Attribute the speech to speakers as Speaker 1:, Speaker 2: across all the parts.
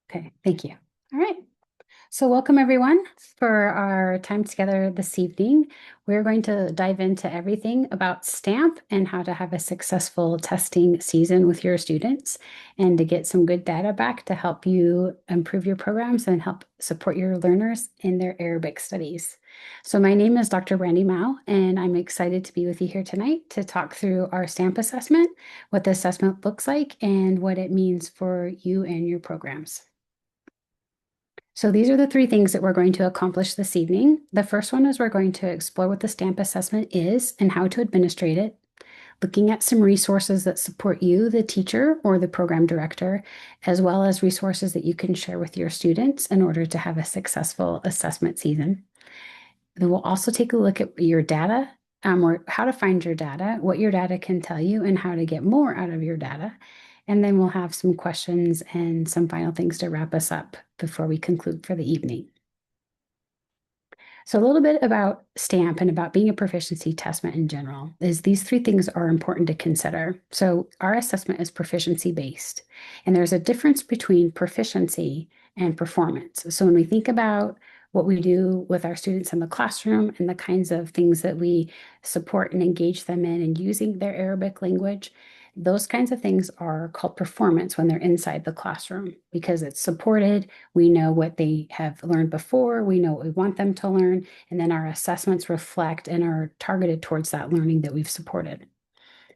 Speaker 1: Okay, thank you. All right. So welcome everyone for our time together this evening. We're going to dive into everything about STAMP and how to have a successful testing season with your students and to get some good data back to help you improve your programs and help support your learners in their Arabic studies. So my name is Dr. Brandy Mao, and I'm excited to be with you here tonight to talk through our STAMP assessment, what the assessment looks like, and what it means for you and your programs. So these are the three things that we're going to accomplish this evening. The first one is we're going to explore what the STAMP assessment is and how to administrate it, looking at some resources that support you, the teacher or the program director, as well as resources that you can share with your students in order to have a successful assessment season. Then we'll also take a look at your data, or how to find your data, what your data can tell you, and how to get more out of your data. And then we'll have some questions and some final things to wrap us up before we conclude for the evening. So a little bit about STAMP and about being a proficiency testament in general is these three things are important to consider. So our assessment is proficiency based, and there's a difference between proficiency and performance. So when we think about what we do with our students in the classroom and the kinds of things that we support and engage them in and using their Arabic language, those kinds of things are called performance when they're inside the classroom because it's supported. We know what they have learned before. We know what we want them to learn. And then our assessments reflect and are targeted towards that learning that we've supported.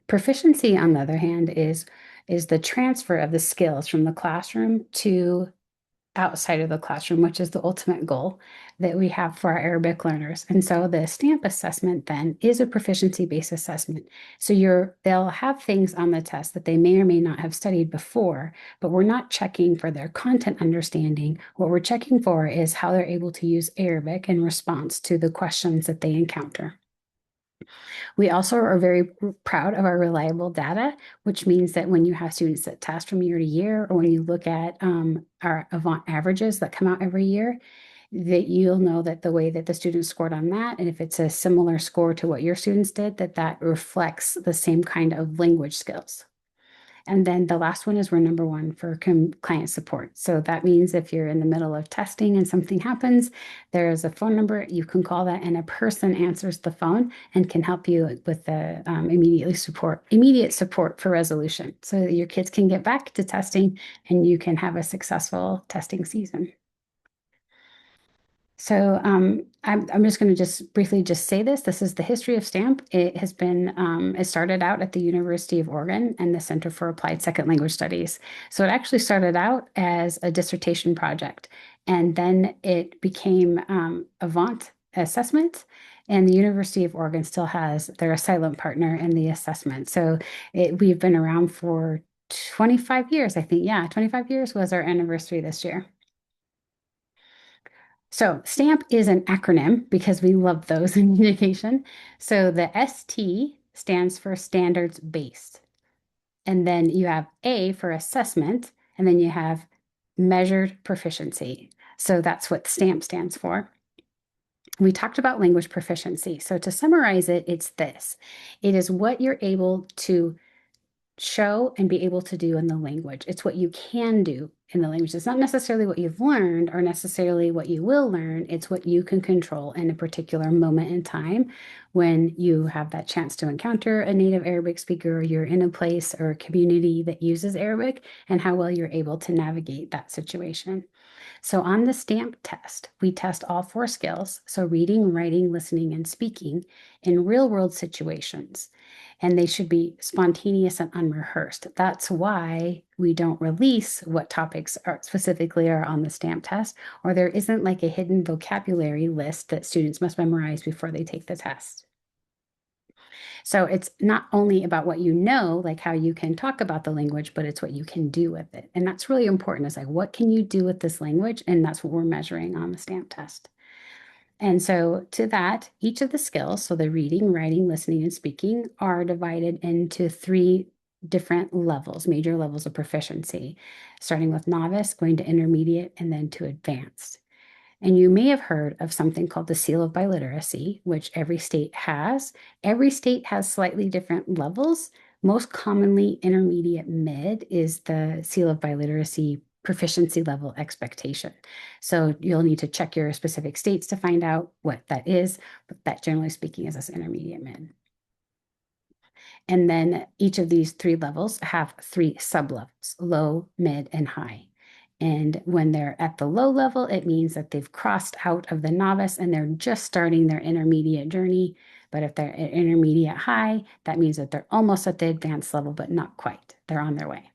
Speaker 1: Proficiency, on the other hand, is the transfer of the skills from the classroom to outside of the classroom, which is the ultimate goal that we have for our Arabic learners. And so the STAMP assessment then is a proficiency-based assessment. So they'll have things on the test that they may or may not have studied before, but we're not checking for their content understanding. What we're checking for is how they're able to use Arabic in response to the questions that they encounter. We also are very proud of our reliable data, which means that when you have students that test from year to year, or when you look at our Avant averages that come out every year, that you'll know that the way that the students scored on that, and if it's a similar score to what your students did, that reflects the same kind of language skills. And then the last one is we're number one for client support. So that means if you're in the middle of testing and something happens, there is a phone number, you can call that, and a person answers the phone and can help you with the immediate support for resolution so that your kids can get back to testing and you can have a successful testing season. So I'm just going to just briefly just say this. This is the history of STAMP. It started out at the University of Oregon and the Center for Applied Second Language Studies. So it actually started out as a dissertation project, and then it became Avant Assessment, and the University of Oregon still has their silent partner in the assessment. So we've been around for 25 years, I think. Yeah, 25 years was our anniversary this year. So STAMP is an acronym because we love those in education. So the ST stands for standards based. And then you have A for assessment, and then you have measured proficiency. So that's what STAMP stands for. We talked about language proficiency. So to summarize it, it's this. It is what you're able to show and be able to do in the language. It's what you can do in the language. It's not necessarily what you've learned or necessarily what you will learn. It's what you can control in a particular moment in time when you have that chance to encounter a native Arabic speaker, or you're in a place or a community that uses Arabic, and how well you're able to navigate that situation. So on the STAMP test, we test all four skills. So reading, writing, listening, and speaking in real world situations. And they should be spontaneous and unrehearsed. That's why we don't release what topics specifically are on the STAMP test, or there isn't like a hidden vocabulary list that students must memorize before they take the test. So it's not only about what you know, like how you can talk about the language, but it's what you can do with it. And that's really important. It's like, what can you do with this language? And that's what we're measuring on the STAMP test. And so to that, each of the skills, so the reading, writing, listening, and speaking, are divided into three different levels, major levels of proficiency, starting with novice, going to intermediate, and then to advanced. And you may have heard of something called the Seal of Biliteracy, which every state has. Every state has slightly different levels. Most commonly, intermediate mid is the Seal of Biliteracy proficiency level expectation. So you'll need to check your specific states to find out what that is, but that generally speaking is this intermediate mid. And then each of these three levels have three sub-levels: low, mid, and high. And when they're at the low level, it means that they've crossed out of the novice and they're just starting their intermediate journey. But if they're at intermediate high, that means that they're almost at the advanced level, but not quite. They're on their way.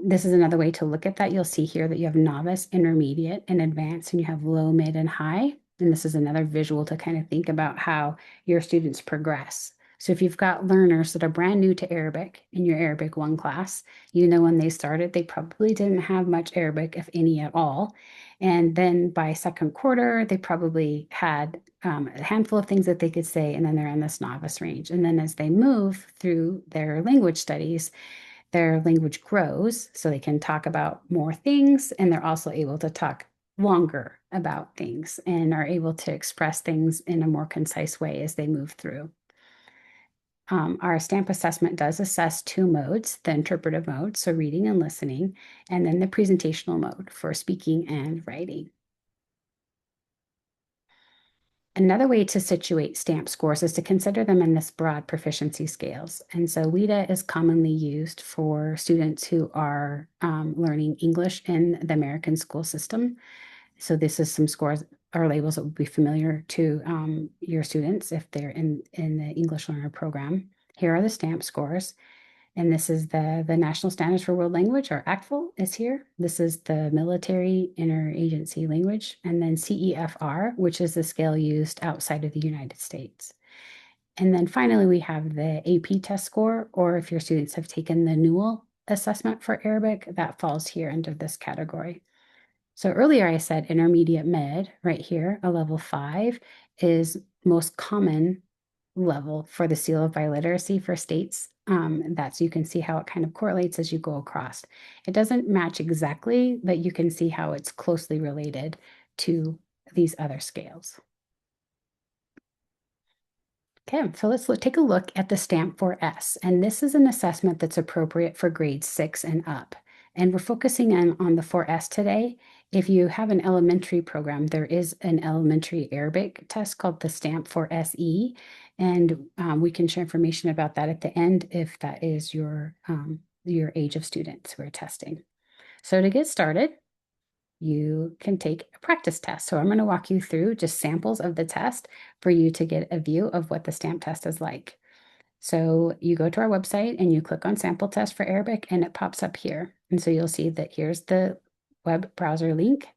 Speaker 1: This is another way to look at that. You'll see here that you have novice, intermediate, and advanced, and you have low, mid, and high. And this is another visual to kind of think about how your students progress. So if you've got learners that are brand new to Arabic in your Arabic 1 class, you know when they started, they probably didn't have much Arabic, if any at all. And then by second quarter, they probably had a handful of things that they could say, and then they're in this novice range. And then as they move through their language studies, their language grows so they can talk about more things, and they're also able to talk longer about things and are able to express things in a more concise way as they move through. Our STAMP assessment does assess two modes: the interpretive mode, so reading and listening, and then the presentational mode for speaking and writing. Another way to situate STAMP scores is to consider them in this broad proficiency scales. And so WIDA is commonly used for students who are learning English in the American school system. So this is some scores or labels that would be familiar to your students if they're in the English learner program. Here are the STAMP scores. And this is the National Standards for World Language, or ACTFL is here. This is the military interagency language. And then CEFR, which is the scale used outside of the United States. And then finally, we have the AP test score, or if your students have taken the Newell assessment for Arabic, that falls here under this category. So earlier I said intermediate mid right here, a level 5 is most common level for the Seal of Biliteracy for states. That's, you can see how it kind of correlates as you go across. It doesn't match exactly, but you can see how it's closely related to these other scales. Okay, so let's take a look at the STAMP 4S, and this is an assessment that's appropriate for grades 6 and up. And we're focusing on the 4S today. If you have an elementary program, there is an elementary Arabic test called the STAMP 4SE, and we can share information about that at the end if that is your age of students who are testing. So to get started, you can take a practice test. So I'm going to walk you through just samples of the test for you to get a view of what the STAMP test is like. So you go to our website and you click on sample test for Arabic, and it pops up here. And so you'll see that here's the web browser link.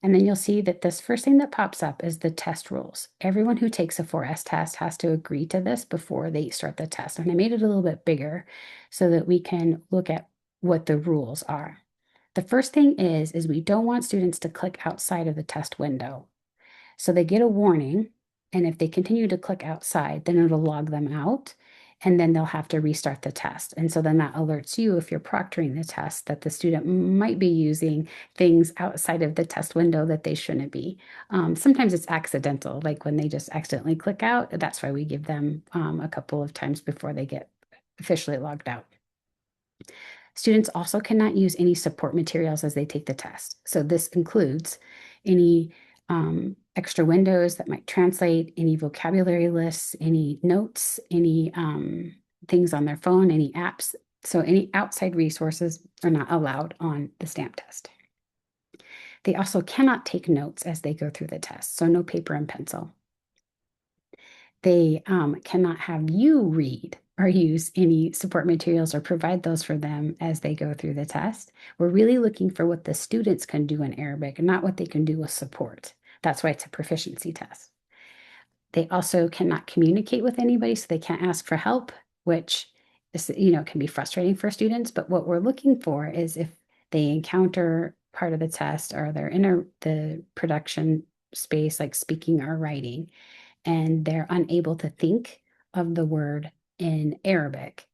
Speaker 1: And then you'll see that this first thing that pops up is the test rules. Everyone who takes a 4S test has to agree to this before they start the test. And I made it a little bit bigger so that we can look at what the rules are. The first thing is we don't want students to click outside of the test window. So they get a warning, and if they continue to click outside, then it'll log them out, and then they'll have to restart the test. And so then that alerts you, if you're proctoring the test, that the student might be using things outside of the test window that they shouldn't be. Sometimes it's accidental, like when they just accidentally click out. That's why we give them a couple of times before they get officially logged out. Students also cannot use any support materials as they take the test. So this includes any extra windows that might translate, any vocabulary lists, any notes, any things on their phone, any apps. So any outside resources are not allowed on the STAMP test. They also cannot take notes as they go through the test, so no paper and pencil. They cannot have you read or use any support materials or provide those for them as they go through the test. We're really looking for what the students can do in Arabic, not what they can do with support. That's why it's a proficiency test. They also cannot communicate with anybody, so they can't ask for help, which is, can be frustrating for students. But what we're looking for is if they encounter part of the test or they're in the production space, like speaking or writing, and they're unable to think of the word in Arabic.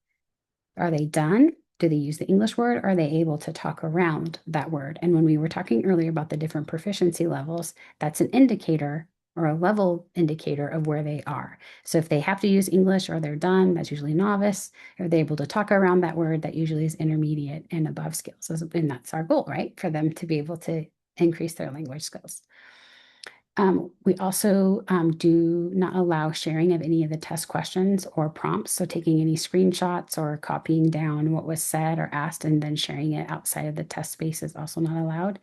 Speaker 1: Are they done? Do they use the English word? Are they able to talk around that word? And when we were talking earlier about the different proficiency levels, that's an indicator or a level indicator of where they are. So if they have to use English or they're done, that's usually novice. If they're able to talk around that word, that usually is intermediate and above skills. And that's our goal, right? For them to be able to increase their language skills. We also do not allow sharing of any of the test questions or prompts. So taking any screenshots or copying down what was said or asked and then sharing it outside of the test space is also not allowed.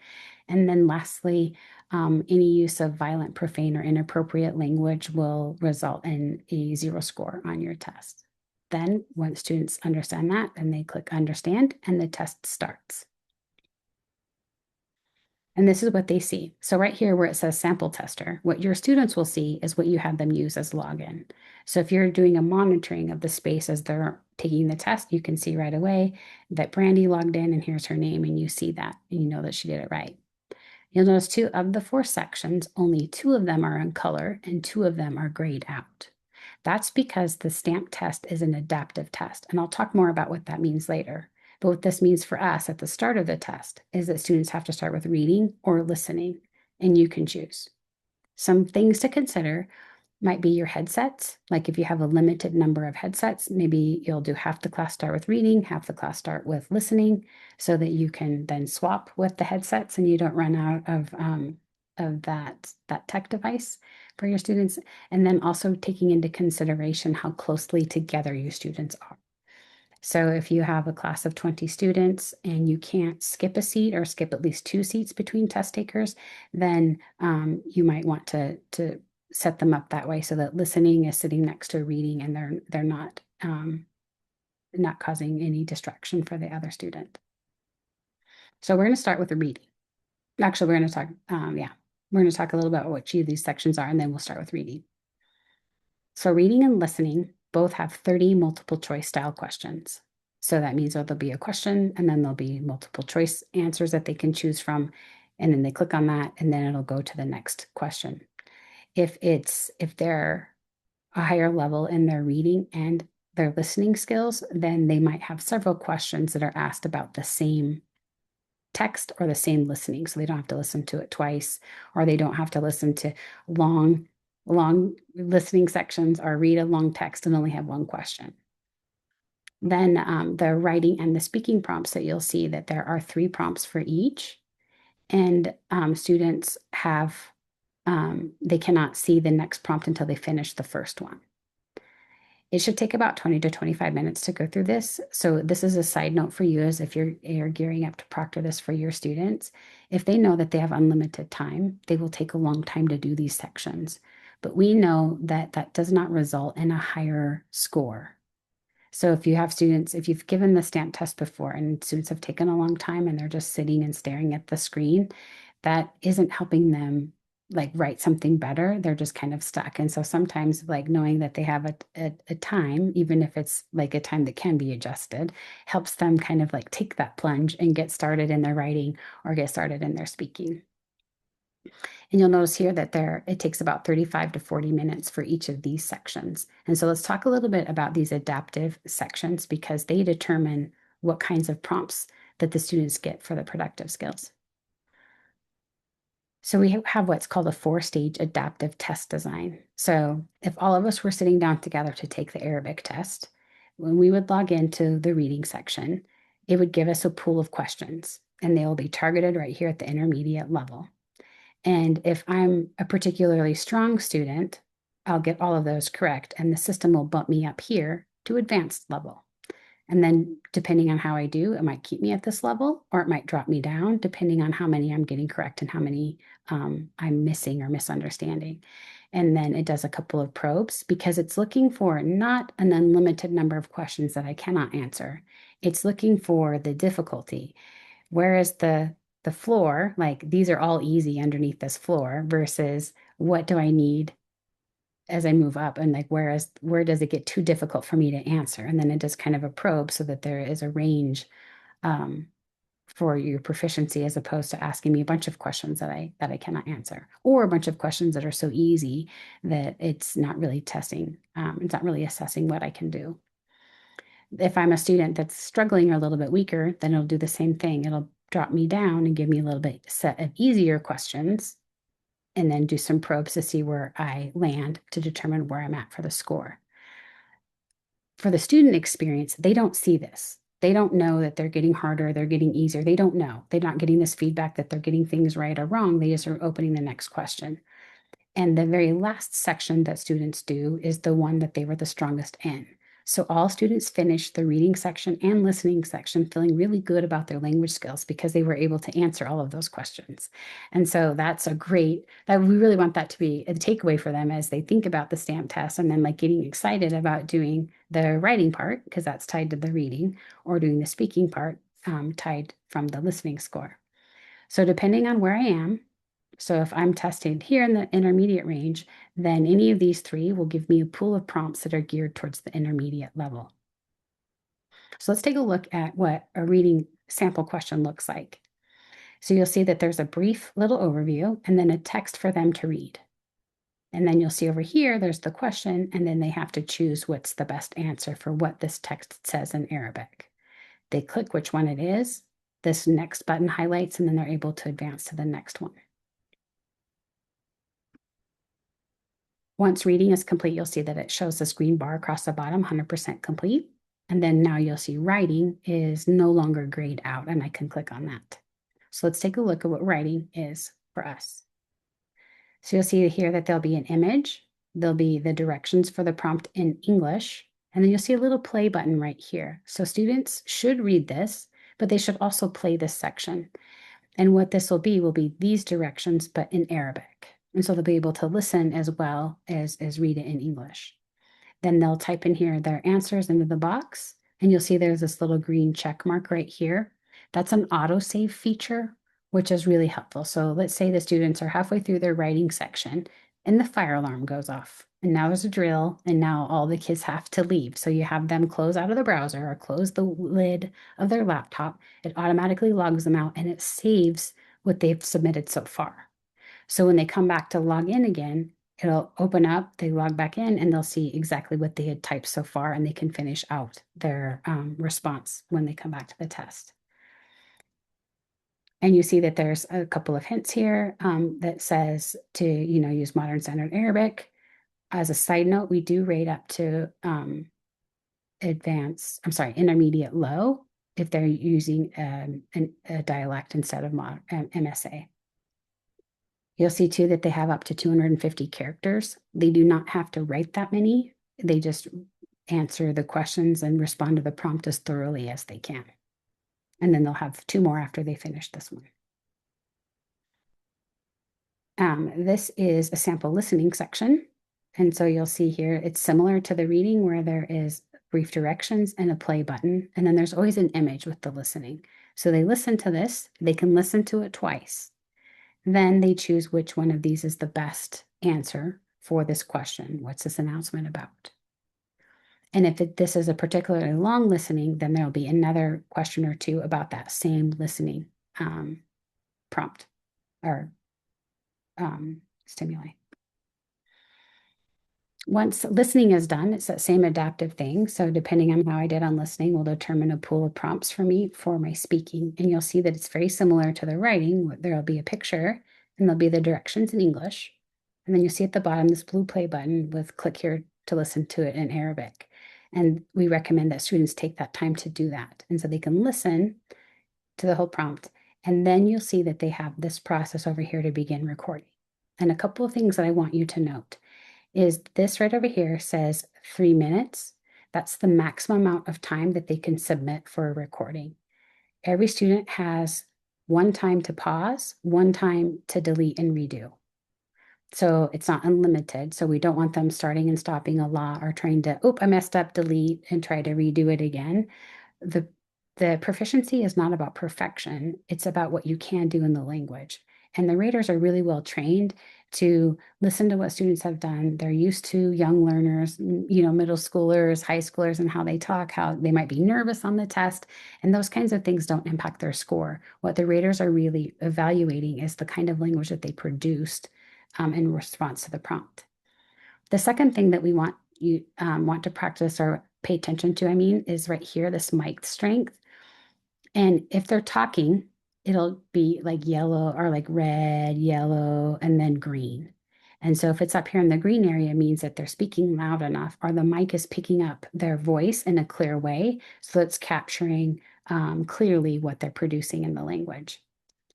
Speaker 1: And then lastly, any use of violent, profane, or inappropriate language will result in a 0 score on your test. Then once students understand that, then they click understand and the test starts. And this is what they see. So right here where it says sample tester, what your students will see is what you have them use as login. So if you're doing a monitoring of the space as they're taking the test, you can see right away that Brandy logged in and here's her name and you see that and you know that she did it right. You'll notice 2 of the 4 sections, only 2 of them are in color and 2 of them are grayed out. That's because the STAMP test is an adaptive test, and I'll talk more about what that means later. But what this means for us at the start of the test is that students have to start with reading or listening, and you can choose. Some things to consider might be your headsets. Like if you have a limited number of headsets, maybe you'll do half the class start with reading, half the class start with listening, so that you can then swap with the headsets and you don't run out of that tech device for your students. And then also taking into consideration how closely together your students are. So if you have a class of 20 students and you can't skip a seat or skip at least 2 seats between test takers, then you might want to set them up that way so that listening is sitting next to reading and they're not causing any distraction for the other student. So we're going to start with the reading. Actually, we're going to talk, we're going to talk a little about what each of these sections are, and then we'll start with reading. So reading and listening both have 30 multiple choice style questions. So that means there'll be a question and then there'll be multiple choice answers that they can choose from. And then they click on that and then it'll go to the next question. If they're a higher level in their reading and their listening skills, then they might have several questions that are asked about the same text or the same listening. So they don't have to listen to it twice, or they don't have to listen to long listening sections or read a long text and only have one question. Then the writing and the speaking prompts that you'll see that there are 3 prompts for each. And students have, they cannot see the next prompt until they finish the first one. It should take about 20 to 25 minutes to go through this. So this is a side note for you as if you're gearing up to proctor this for your students. If they know that they have unlimited time, they will take a long time to do these sections. But we know that that does not result in a higher score. So if you have students, if you've given the STAMP test before and students have taken a long time and they're just sitting and staring at the screen, that isn't helping them like write something better. They're just kind of stuck. And so sometimes like knowing that they have a time, even if it's like a time that can be adjusted, helps them kind of like take that plunge and get started in their writing or get started in their speaking. And you'll notice here that it takes about 35 to 40 minutes for each of these sections. And so let's talk a little bit about these adaptive sections because they determine what kinds of prompts that the students get for the productive skills. So we have what's called a 4-stage adaptive test design. So if all of us were sitting down together to take the Arabic test, when we would log into the reading section, it would give us a pool of questions and they will be targeted right here at the intermediate level. And if I'm a particularly strong student, I'll get all of those correct and the system will bump me up here to advanced level. And then depending on how I do, it might keep me at this level or it might drop me down depending on how many I'm getting correct and how many I'm missing or misunderstanding. And then it does a couple of probes because it's looking for not an unlimited number of questions that I cannot answer. It's looking for the difficulty. Whereas the floor, like these are all easy underneath this floor versus what do I need as I move up and like where does it get too difficult for me to answer? And then it does kind of a probe so that there is a range for your proficiency as opposed to asking me a bunch of questions that I cannot answer or a bunch of questions that are so easy that it's not really testing, it's not really assessing what I can do. If I'm a student that's struggling or a little bit weaker, then it'll do the same thing. It'll drop me down and give me a little bit set of easier questions and then do some probes to see where I land to determine where I'm at for the score. For the student experience, they don't see this. They don't know that they're getting harder, they're getting easier. They don't know. They're not getting this feedback that they're getting things right or wrong. They just are opening the next question. And the very last section that students do is the one that they were the strongest in. So all students finish the reading section and listening section feeling really good about their language skills because they were able to answer all of those questions. And so that's a great, that we really want that to be a takeaway for them as they think about the stamp test and then like getting excited about doing the writing part because that's tied to the reading or doing the speaking part tied from the listening score. So depending on where I am, so if I'm tested here in the intermediate range, then any of these three will give me a pool of prompts that are geared towards the intermediate level. So let's take a look at what a reading sample question looks like. So you'll see that there's a brief little overview and then a text for them to read. And then you'll see over here, there's the question, and then they have to choose what's the best answer for what this text says in Arabic. They click which one it is. This next button highlights, and then they're able to advance to the next one. Once reading is complete, you'll see that it shows this green bar across the bottom, 100% complete. And then now you'll see writing is no longer grayed out, and I can click on that. So let's take a look at what writing is for us. So you'll see here that there'll be an image, there'll be the directions for the prompt in English, and then you'll see a little play button right here. So students should read this, but they should also play this section. And what this will be these directions, but in Arabic. And so they'll be able to listen as well as read it in English. Then they'll type in here their answers into the box, and you'll see there's this little green check mark right here. That's an autosave feature, which is really helpful. So let's say the students are halfway through their writing section and the fire alarm goes off. And now there's a drill, and now all the kids have to leave. So you have them close out of the browser or close the lid of their laptop. It automatically logs them out and it saves what they've submitted so far. So when they come back to log in again, it'll open up, they log back in, and they'll see exactly what they had typed so far, and they can finish out their response when they come back to the test. And you see that there's a couple of hints here that says to, use modern standard Arabic. As a side note, we do rate up to intermediate low if they're using a dialect instead of MSA. You'll see too that they have up to 250 characters. They do not have to write that many. They just answer the questions and respond to the prompt as thoroughly as they can. And then they'll have 2 more after they finish this one. This is a sample listening section. And so you'll see here, it's similar to the reading where there is brief directions and a play button. And then there's always an image with the listening. So they listen to this, they can listen to it twice. Then they choose which one of these is the best answer for this question. What's this announcement about? And if this is a particularly long listening, then there'll be another question or two about that same listening prompt or stimuli. Once listening is done, it's that same adaptive thing. So depending on how I did on listening will determine a pool of prompts for me for my speaking. And you'll see that it's very similar to the writing. There'll be a picture and there'll be the directions in English. And then you see at the bottom this blue play button with click here to listen to it in Arabic. And we recommend that students take that time to do that. And so they can listen to the whole prompt. And then you'll see that they have this process over here to begin recording. And a couple of things that I want you to note is this right over here says 3 minutes. That's the maximum amount of time that they can submit for a recording. Every student has 1 time to pause, 1 time to delete and redo. So it's not unlimited. So we don't want them starting and stopping a lot or trying to, I messed up, delete, and try to redo it again. The proficiency is not about perfection. It's about what you can do in the language. And the raters are really well trained to listen to what students have done. They're used to young learners, middle schoolers, high schoolers, and how they talk, how they might be nervous on the test. And those kinds of things don't impact their score. What the raters are really evaluating is the kind of language that they produced in response to the prompt. The second thing that we want to practice or pay attention to, is right here, this mic strength. And if they're talking, it'll be like yellow or like red, yellow, and then green. And so if it's up here in the green area, it means that they're speaking loud enough, or the mic is picking up their voice in a clear way. So it's capturing clearly what they're producing in the language.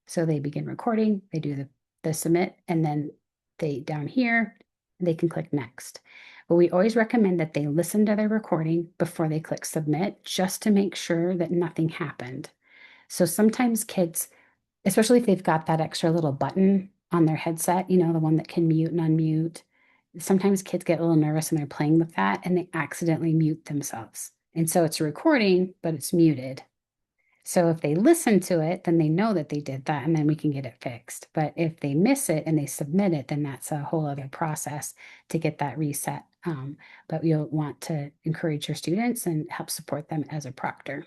Speaker 1: So they begin recording, they do the submit, and then they down here, they can click next. But we always recommend that they listen to their recording before they click submit, just to make sure that nothing happened. So sometimes kids, especially if they've got that extra little button on their headset, the one that can mute and unmute, sometimes kids get a little nervous and they're playing with that and they accidentally mute themselves. And so it's recording, but it's muted. So if they listen to it, then they know that they did that and then we can get it fixed. But if they miss it and they submit it, then that's a whole other process to get that reset. But you'll want to encourage your students and help support them as a proctor.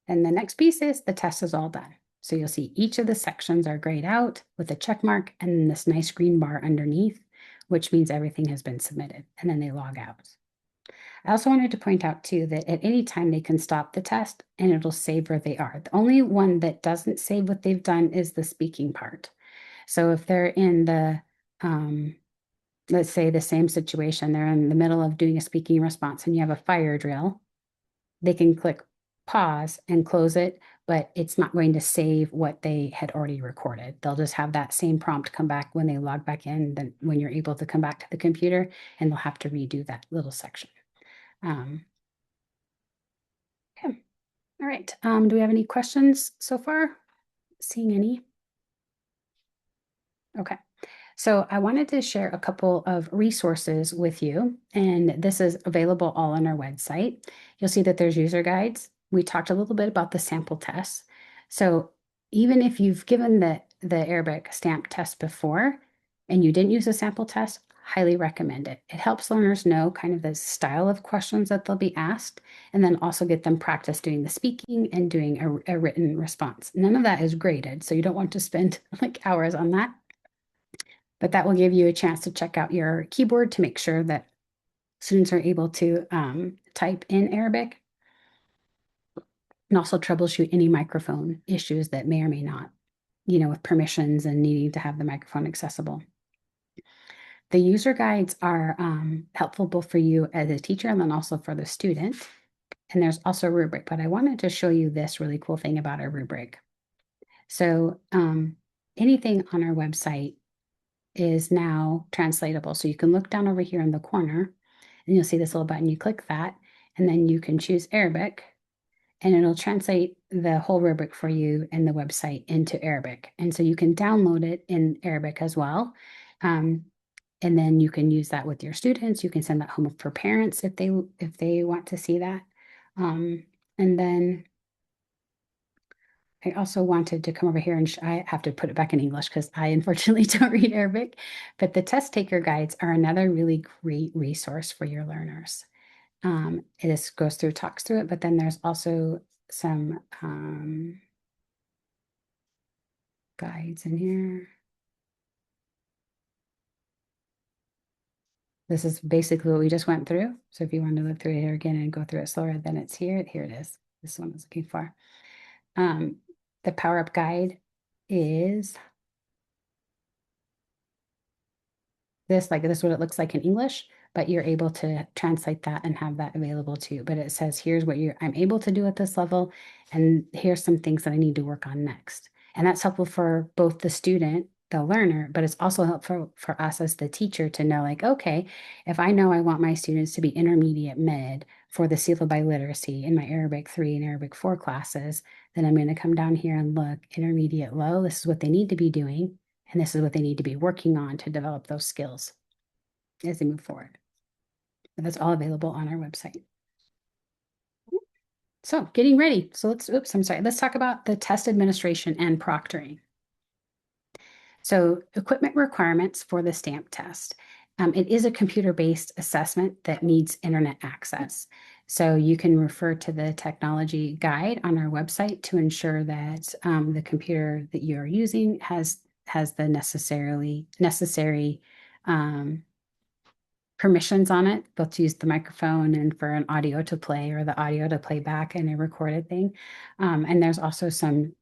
Speaker 1: And the next piece is the test is all done. So you'll see each of the sections are grayed out with a check mark and this nice green bar underneath, which means everything has been submitted. And then they log out. I also wanted to point out too that at any time they can stop the test and it'll save where they are. The only one that doesn't save what they've done is the speaking part. So if they're in the, let's say the same situation, they're in the middle of doing a speaking response and you have a fire drill, they can click pause and close it, but it's not going to save what they had already recorded. They'll just have that same prompt come back when they log back in, then when you're able to come back to the computer, and they'll have to redo that little section. Okay. All right. Do we have any questions so far? Seeing any? Okay. So I wanted to share a couple of resources with you, and this is available all on our website. You'll see that there's user guides. We talked a little bit about the sample tests. So even if you've given the Arabic stamp test before and you didn't use a sample test, highly recommend it. It helps learners know kind of the style of questions that they'll be asked, and then also get them practice doing the speaking and doing a written response. None of that is graded, so you don't want to spend like hours on that. But that will give you a chance to check out your keyboard to make sure that students are able to type in Arabic, and also troubleshoot any microphone issues that may or may not, with permissions and needing to have the microphone accessible. The user guides are helpful both for you as a teacher and then also for the student. And there's also a rubric, but I wanted to show you this really cool thing about our rubric. So anything on our website is now translatable. So you can look down over here in the corner and you'll see this little button. You click that and then you can choose Arabic and it'll translate the whole rubric for you and the website into Arabic. And so you can download it in Arabic as well. And then you can use that with your students. You can send that home for parents if they want to see that. And then I also wanted to come over here and I have to put it back in English because I unfortunately don't read Arabic, but the test taker guides are another really great resource for your learners. It goes through, talks through it, but then there's also some guides in here. This is basically what we just went through. So if you want to look through it here again and go through it slower, then it's here. Here it is. This one I was looking for. The Power Up Guide is this is what it looks like in English, but you're able to translate that and have that available too. But it says, here's what I'm able to do at this level, and here's some things that I need to work on next. And that's helpful for both the student, the learner, but it's also helpful for us as the teacher to know, like, okay, if I know I want my students to be intermediate mid for the Seal of Biliteracy in my Arabic 3 and Arabic 4 classes, then I'm going to come down here and look intermediate low. This is what they need to be doing. And this is what they need to be working on to develop those skills as they move forward. And that's all available on our website. So getting ready. So let's talk about the test administration and proctoring. So equipment requirements for the stamp test. It is a computer-based assessment that needs internet access. So you can refer to the technology guide on our website to ensure that the computer that you're using has the necessary permissions on it, both to use the microphone and for an audio to play or the audio to play back in a recorded thing. And there's also some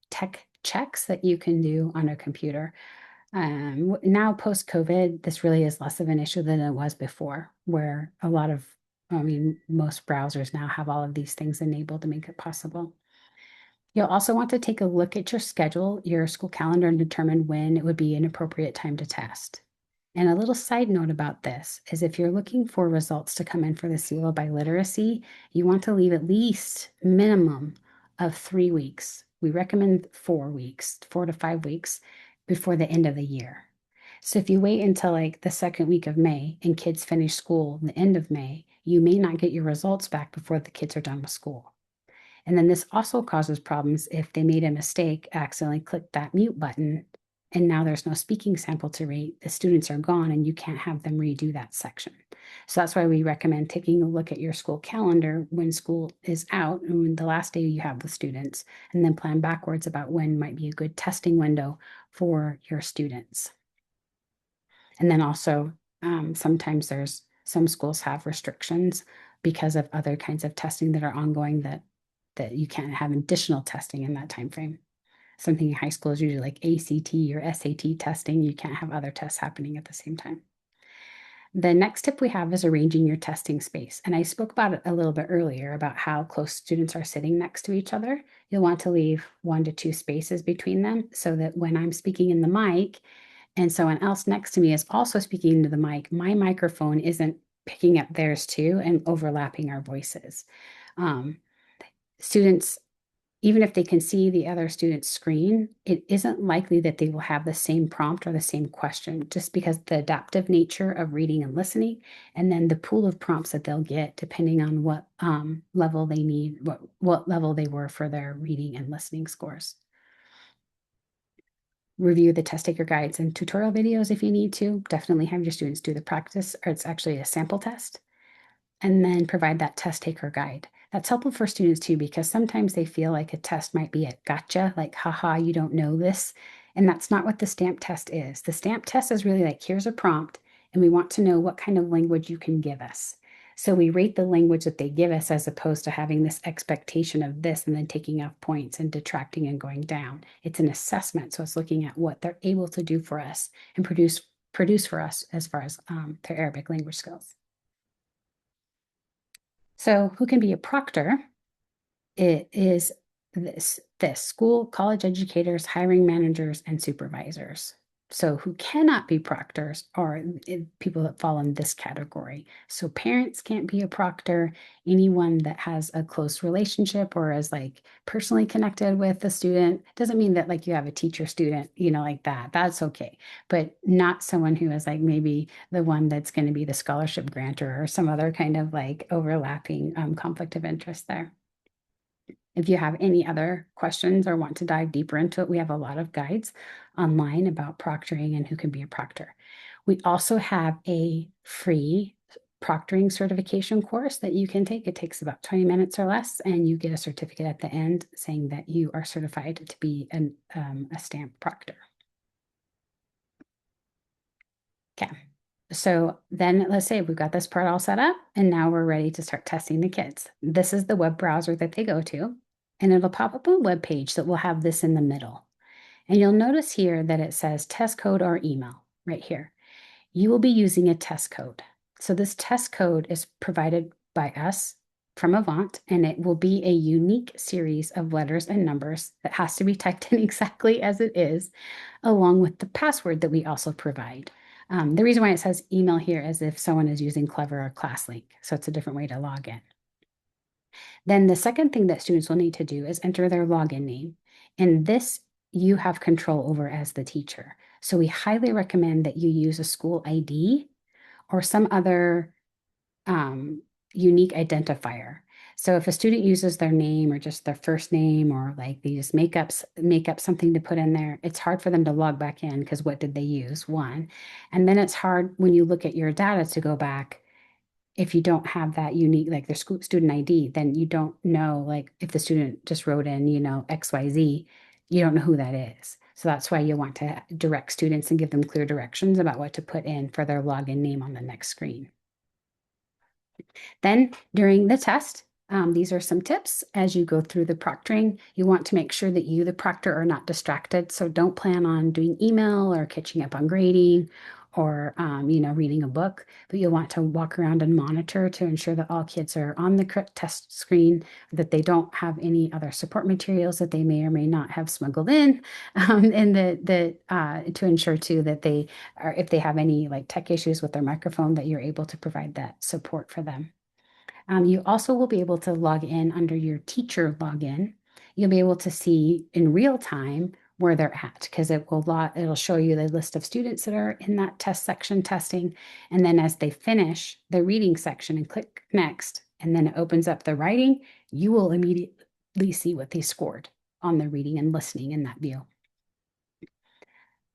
Speaker 1: tech checks that you can do on a computer. Now post-COVID, this really is less of an issue than it was before, where a lot of, I mean, most browsers now have all of these things enabled to make it possible. You'll also want to take a look at your schedule, your school calendar, and determine when it would be an appropriate time to test. And a little side note about this is if you're looking for results to come in for the Seal of Biliteracy, you want to leave at least minimum of 3 weeks. We recommend 4 weeks, 4 to 5 weeks before the end of the year. So if you wait until like the second week of May and kids finish school the end of May, you may not get your results back before the kids are done with school. And then this also causes problems if they made a mistake, accidentally clicked that mute button, and now there's no speaking sample to rate. The students are gone and you can't have them redo that section. So that's why we recommend taking a look at your school calendar when school is out and when the last day you have with students, and then plan backwards about when might be a good testing window for your students. And then also, sometimes there's some schools have restrictions because of other kinds of testing that are ongoing that you can't have additional testing in that time frame. Something in high school is usually like ACT or SAT testing. You can't have other tests happening at the same time. The next tip we have is arranging your testing space. And I spoke about it a little bit earlier about how close students are sitting next to each other. You'll want to leave 1 to 2 spaces between them so that when I'm speaking in the mic and someone else next to me is also speaking into the mic, my microphone isn't picking up theirs too and overlapping our voices. Students, even if they can see the other student's screen, it isn't likely that they will have the same prompt or the same question, just because the adaptive nature of reading and listening, and then the pool of prompts that they'll get depending on what level they need, what level they were for their reading and listening scores. Review the test taker guides and tutorial videos if you need to. Definitely have your students do the practice, or it's actually a sample test, and then provide that test taker guide. That's helpful for students too, because sometimes they feel like a test might be a gotcha, like, haha, you don't know this. And that's not what the STAMP test is. The STAMP test is really like, here's a prompt, and we want to know what kind of language you can give us. So we rate the language that they give us as opposed to having this expectation of this and then taking off points and detracting and going down. It's an assessment. So it's looking at what they're able to do for us and produce for us as far as their Arabic language skills. So who can be a proctor? It is this school, college educators, hiring managers, and supervisors. So who cannot be proctors are people that fall in this category. So parents can't be a proctor. Anyone that has a close relationship or is like personally connected with the student. Doesn't mean that like you have a teacher student, like that. That's okay. But not someone who is like maybe the one that's going to be the scholarship grantor or some other kind of like overlapping conflict of interest there. If you have any other questions or want to dive deeper into it, we have a lot of guides online about proctoring and who can be a proctor. We also have a free proctoring certification course that you can take. It takes about 20 minutes or less, and you get a certificate at the end saying that you are certified to be a STAMP proctor. Okay. So then let's say we've got this part all set up, and now we're ready to start testing the kids. This is the web browser that they go to, and it'll pop up a web page that will have this in the middle. And you'll notice here that it says test code or email right here. You will be using a test code. So this test code is provided by us from Avant, and it will be a unique series of letters and numbers that has to be typed in exactly as it is, along with the password that we also provide. The reason why it says email here is if someone is using Clever or ClassLink, so it's a different way to log in. Then the second thing that students will need to do is enter their login name. And this you have control over as the teacher. So we highly recommend that you use a school ID or some other unique identifier. So if a student uses their name or just their first name, or like they just make up something to put in there, it's hard for them to log back in because what did they use? One. And then it's hard when you look at your data to go back. If you don't have that unique, like their student ID, then you don't know, like if the student just wrote in, XYZ, you don't know who that is. So that's why you want to direct students and give them clear directions about what to put in for their login name on the next screen. Then during the test, these are some tips as you go through the proctoring. You want to make sure that you, the proctor, are not distracted. So don't plan on doing email or catching up on grading or reading a book, but you'll want to walk around and monitor to ensure that all kids are on the correct test screen, that they don't have any other support materials that they may or may not have smuggled in, and to ensure too that they are, if they have any like tech issues with their microphone, that you're able to provide that support for them. You also will be able to log in under your teacher login. You'll be able to see in real time where they're at because it'll show you the list of students that are in that test section testing. And then as they finish the reading section and click next, and then it opens up the writing, you will immediately see what they scored on the reading and listening in that view.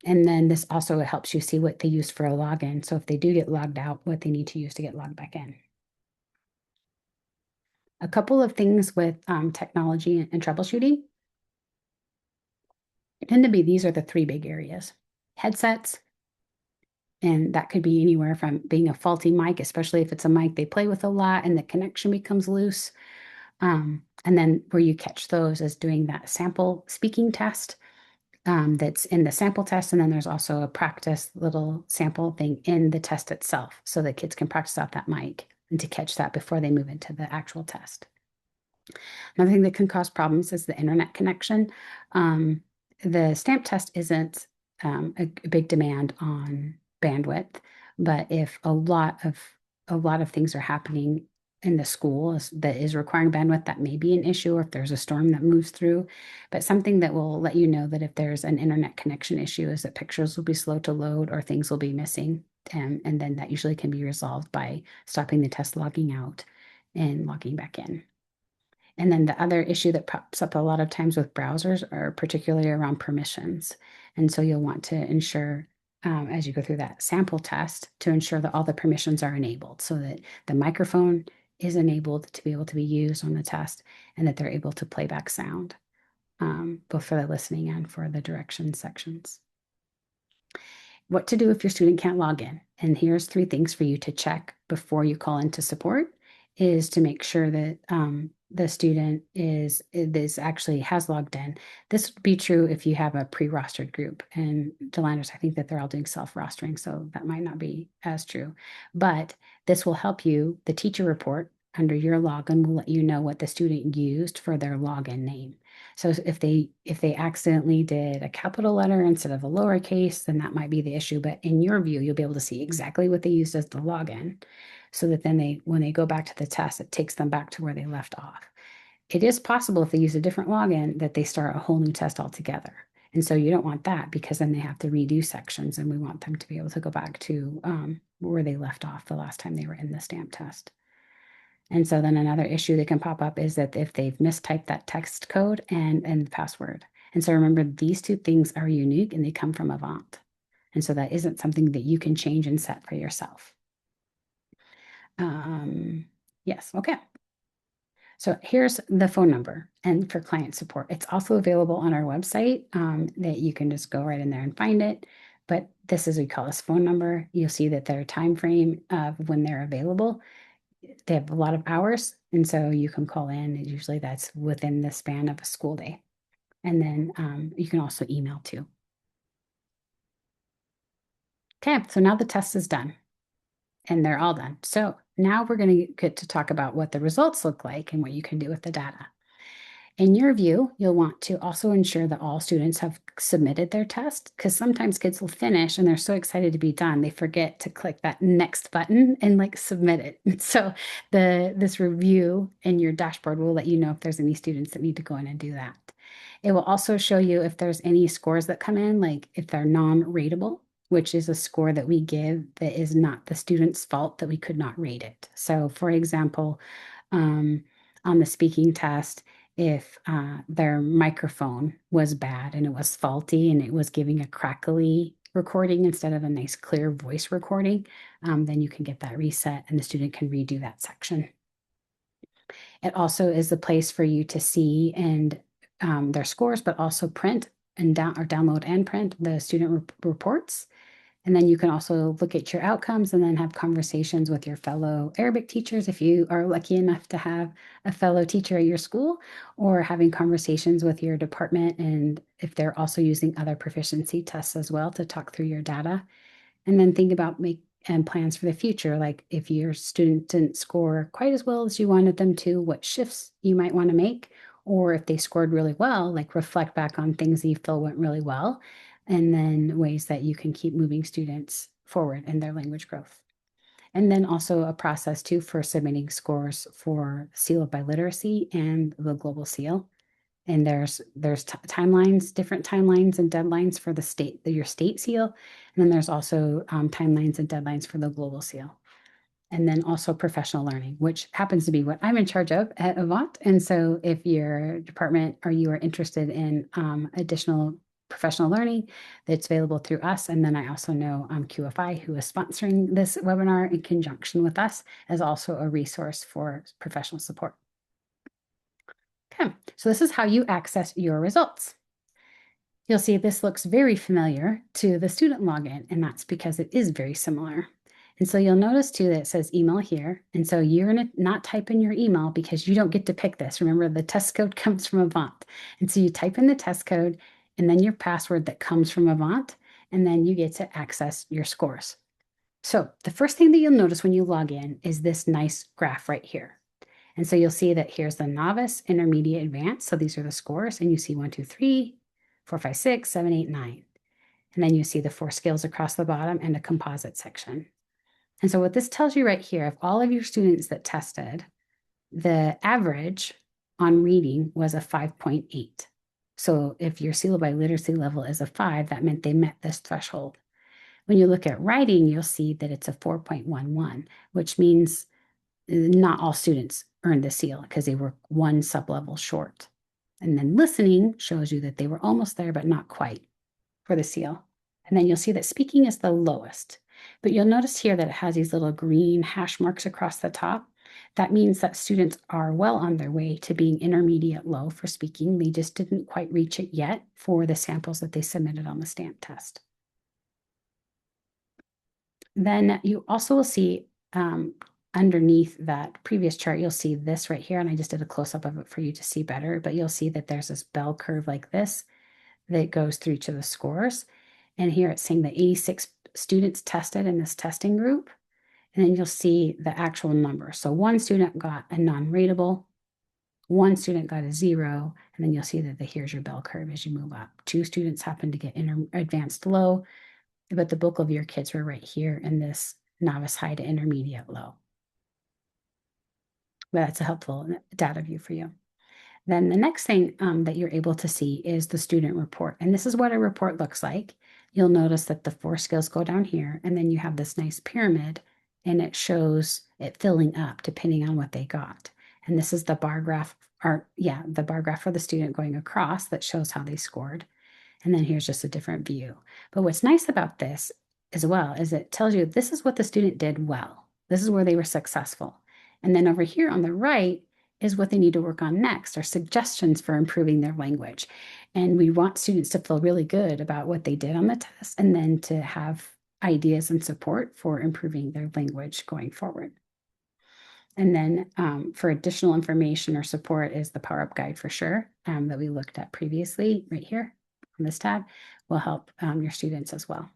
Speaker 1: And then this also helps you see what they used for a login. So if they do get logged out, what they need to use to get logged back in. A couple of things with technology and troubleshooting tend to be, these are the three big areas. Headsets, and that could be anywhere from being a faulty mic, especially if it's a mic they play with a lot and the connection becomes loose. And then where you catch those is doing that sample speaking test that's in the sample test. And then there's also a practice little sample thing in the test itself so that kids can practice out that mic and to catch that before they move into the actual test. Another thing that can cause problems is the internet connection. The stamp test isn't a big demand on bandwidth, but if a lot of things are happening in the school that is requiring bandwidth, that may be an issue, or if there's a storm that moves through. But something that will let you know that if there's an internet connection issue is that pictures will be slow to load or things will be missing. And then that usually can be resolved by stopping the test, logging out, and logging back in. And then the other issue that pops up a lot of times with browsers are particularly around permissions. And so you'll want to ensure, as you go through that sample test, to ensure that all the permissions are enabled so that the microphone is enabled to be able to be used on the test and that they're able to play back sound, both for the listening and for the direction sections. What to do if your student can't log in. And here's 3 things for you to check before you call into support is to make sure that the student is actually has logged in. This would be true if you have a pre-rostered group. And Delanders, I think that they're all doing self-rostering, so that might not be as true. But this will help you. The teacher report under your login will let you know what the student used for their login name. So if they accidentally did a capital letter instead of a lowercase, then that might be the issue. But in your view, you'll be able to see exactly what they used as the login, so that then when they go back to the test, it takes them back to where they left off. It is possible if they use a different login that they start a whole new test altogether. And so you don't want that because then they have to redo sections, and we want them to be able to go back to where they left off the last time they were in the stamp test. And so then another issue that can pop up is that if they've mistyped that text code and the password. And so remember, these 2 things are unique and they come from Avant. And so that isn't something that you can change and set for yourself. Yes, okay. So here's the phone number and for client support. It's also available on our website that you can just go right in there and find it. But this is, we call this phone number. You'll see that their time frame of when they're available. They have a lot of hours, and so you can call in, and usually that's within the span of a school day. And then you can also email too. Okay, so now the test is done, and they're all done. So now we're going to get to talk about what the results look like and what you can do with the data. In your view, you'll want to also ensure that all students have submitted their test, because sometimes kids will finish and they're so excited to be done, they forget to click that next button and like submit it. So this review in your dashboard will let you know if there's any students that need to go in and do that. It will also show you if there's any scores that come in, like if they're non-rateable, which is a score that we give that is not the student's fault that we could not rate it. So for example, on the speaking test, if their microphone was bad and it was faulty and it was giving a crackly recording instead of a nice clear voice recording, then you can get that reset and the student can redo that section. It also is the place for you to see and their scores, but also print and download and print the student reports. And then you can also look at your outcomes and then have conversations with your fellow Arabic teachers if you are lucky enough to have a fellow teacher at your school, or having conversations with your department and if they're also using other proficiency tests as well to talk through your data. And then think about plans for the future. Like if your student didn't score quite as well as you wanted them to, what shifts you might want to make, or if they scored really well, like reflect back on things that you feel went really well, and then ways that you can keep moving students forward in their language growth. And then also a process too for submitting scores for Seal of Biliteracy and the Global Seal. And there's timelines, different timelines and deadlines for your state seal. And then there's also timelines and deadlines for the global seal. And then also professional learning, which happens to be what I'm in charge of at Avant. And so if your department or you are interested in additional professional learning, that's available through us. And then I also know QFI, who is sponsoring this webinar in conjunction with us, as also a resource for professional support. Okay, so this is how you access your results. You'll see this looks very familiar to the student login, and that's because it is very similar. And so you'll notice too that it says email here. And so you're going to not type in your email because you don't get to pick this. Remember, the test code comes from Avant. And so you type in the test code and then your password that comes from Avant, and then you get to access your scores. So the first thing that you'll notice when you log in is this nice graph right here. And so you'll see that here's the novice, intermediate, advanced. So these are the scores. And you see 1, 2, 3, 4, 5, 6, 7, 8, 9. And then you see the 4 skills across the bottom and a composite section. And so what this tells you right here, if all of your students that tested, the average on reading was a 5.8. So if your Seal of Biliteracy level is a 5, that meant they met this threshold. When you look at writing, you'll see that it's a 4.11, which means not all students earned the seal because they were one sublevel short. And then listening shows you that they were almost there, but not quite for the seal. And then you'll see that speaking is the lowest. But you'll notice here that it has these little green hash marks across the top. That means that students are well on their way to being intermediate low for speaking. They just didn't quite reach it yet for the samples that they submitted on the STAMP test. Then you also will see underneath that previous chart, you'll see this right here, and I just did a close-up of it for you to see better, but you'll see that there's this bell curve like this that goes through to the scores. And here it's saying that 86 students tested in this testing group, and then you'll see the actual number. So one student got a non-rateable, one student got a 0, and then you'll see that here's your bell curve as you move up. 2 students happen to get advanced low, but the bulk of your kids were right here in this novice high to intermediate low. That's a helpful data view for you. Then the next thing that you're able to see is the student report. And this is what a report looks like. You'll notice that the 4 skills go down here, and then you have this nice pyramid, and it shows it filling up depending on what they got. And this is the bar graph, the bar graph for the student going across that shows how they scored. And then here's just a different view. But what's nice about this as well is it tells you this is what the student did well. This is where they were successful. And then over here on the right is what they need to work on next, or suggestions for improving their language. And we want students to feel really good about what they did on the test, and then to have ideas and support for improving their language going forward. And then for additional information or support is the Power Up Guide for sure that we looked at previously right here on this tab will help your students as well.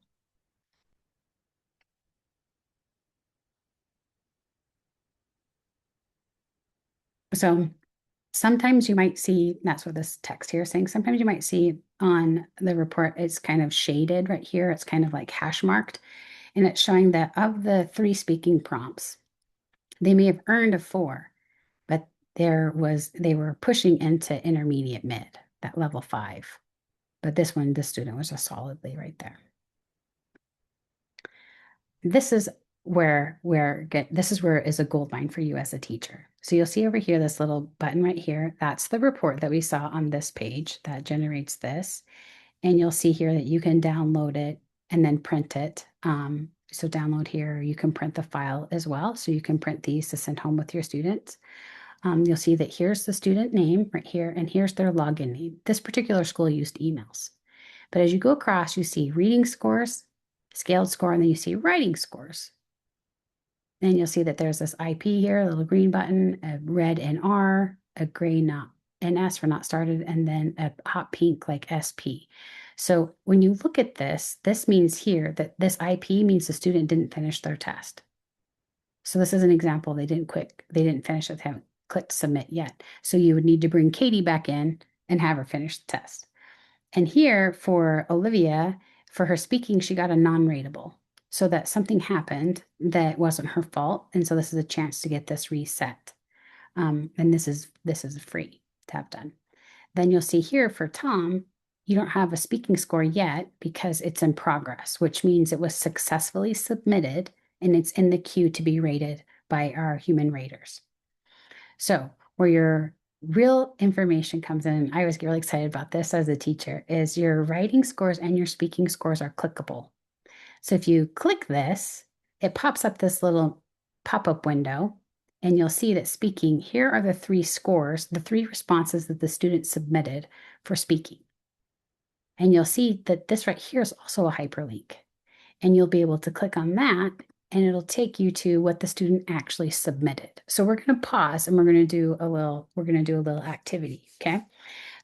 Speaker 1: So sometimes you might see, that's what this text here is saying, sometimes you might see on the report, it's kind of shaded right here. It's kind of like hash marked, and it's showing that of the 3 speaking prompts, they may have earned a 4, but they were pushing into intermediate mid, that level 5. But this student was just solidly right there. This is where is a gold mine for you as a teacher. So you'll see over here, this little button right here, that's the report that we saw on this page that generates this. And you'll see here that you can download it and then print it. So download here, you can print the file as well. So you can print these to send home with your students. You'll see that here's the student name right here, and here's their login name. This particular school used emails. But as you go across, you see reading scores, scaled score, and then you see writing scores. And you'll see that there's this IP here, a little green button, a red NR, a gray not NS for not started, and then a hot pink like SP. So when you look at this, this means here that this IP means the student didn't finish their test. So this is an example. They didn't finish it, they haven't clicked submit yet. So you would need to bring Katie back in and have her finish the test. And here for Olivia, for her speaking, she got a non-rateable. So that something happened that wasn't her fault. And so this is a chance to get this reset. And this is free to have done. Then you'll see here for Tom, you don't have a speaking score yet because it's in progress, which means it was successfully submitted and it's in the queue to be rated by our human raters. So where your real information comes in, and I always get really excited about this as a teacher, is your writing scores and your speaking scores are clickable. So if you click this, it pops up this little pop-up window, and you'll see that speaking, here are the three scores, the three responses that the student submitted for speaking. And you'll see that this right here is also a hyperlink. And you'll be able to click on that and it'll take you to what the student actually submitted. So we're going to pause and we're going to do a little activity, okay?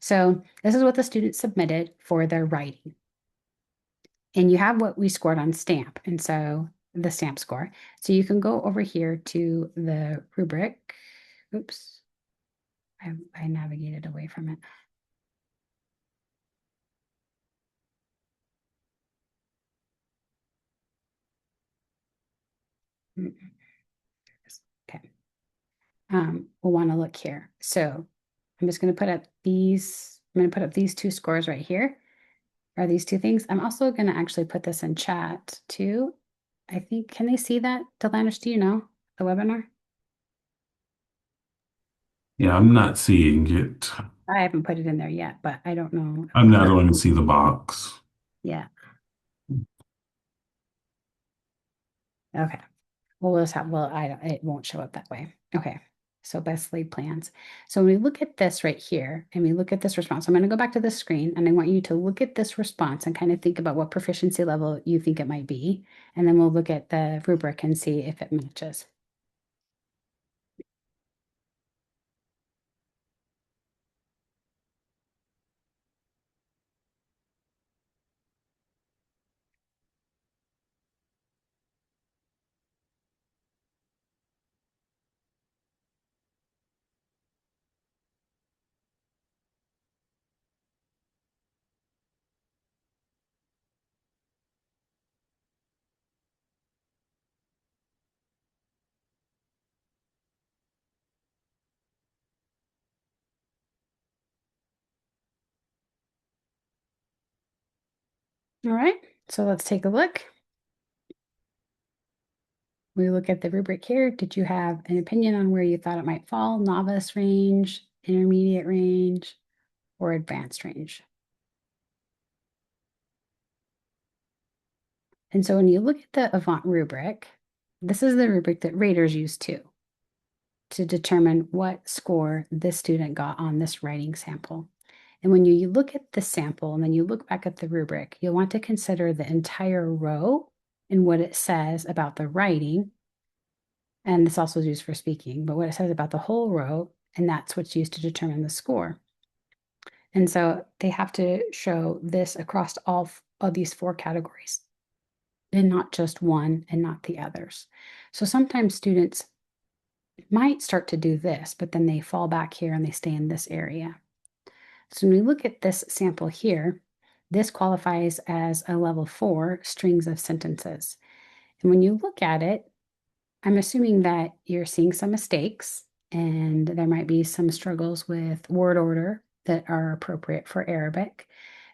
Speaker 1: So this is what the student submitted for their writing. And you have what we scored on STAMP, and so the STAMP score. So you can go over here to the rubric. Oops, I navigated away from it. Okay. We'll want to look here. So I'm just going to put up these, I'm going to put up these two scores right here, are these two things. I'm also going to actually put this in chat too. I think, can they see that? Delanus, do you know the webinar?
Speaker 2: Yeah, I'm not seeing it.
Speaker 1: I haven't put it in there yet, but I don't know.
Speaker 2: I'm not going to see the box.
Speaker 1: Yeah. Okay. Well, we'll just have, well, it won't show up that way. Okay. So best laid plans. So when we look at this right here and we look at this response, I'm going to go back to this screen and I want you to look at this response and kind of think about what proficiency level you think it might be. And then we'll look at the rubric and see if it matches. All right. So let's take a look. We look at the rubric here. Did you have an opinion on where you thought it might fall? Novice range, intermediate range, or advanced range? And so when you look at the Avant rubric, this is the rubric that raters use too, to determine what score this student got on this writing sample. And when you look at the sample and then you look back at the rubric, you'll want to consider the entire row and what it says about the writing. And this also is used for speaking, but what it says about the whole row, and that's what's used to determine the score. And so they have to show this across all of these four categories and not just one and not the others. So sometimes students might start to do this, but then they fall back here and they stay in this area. So when we look at this sample here, this qualifies as a level 4 strings of sentences. And when you look at it, I'm assuming that you're seeing some mistakes and there might be some struggles with word order that are appropriate for Arabic.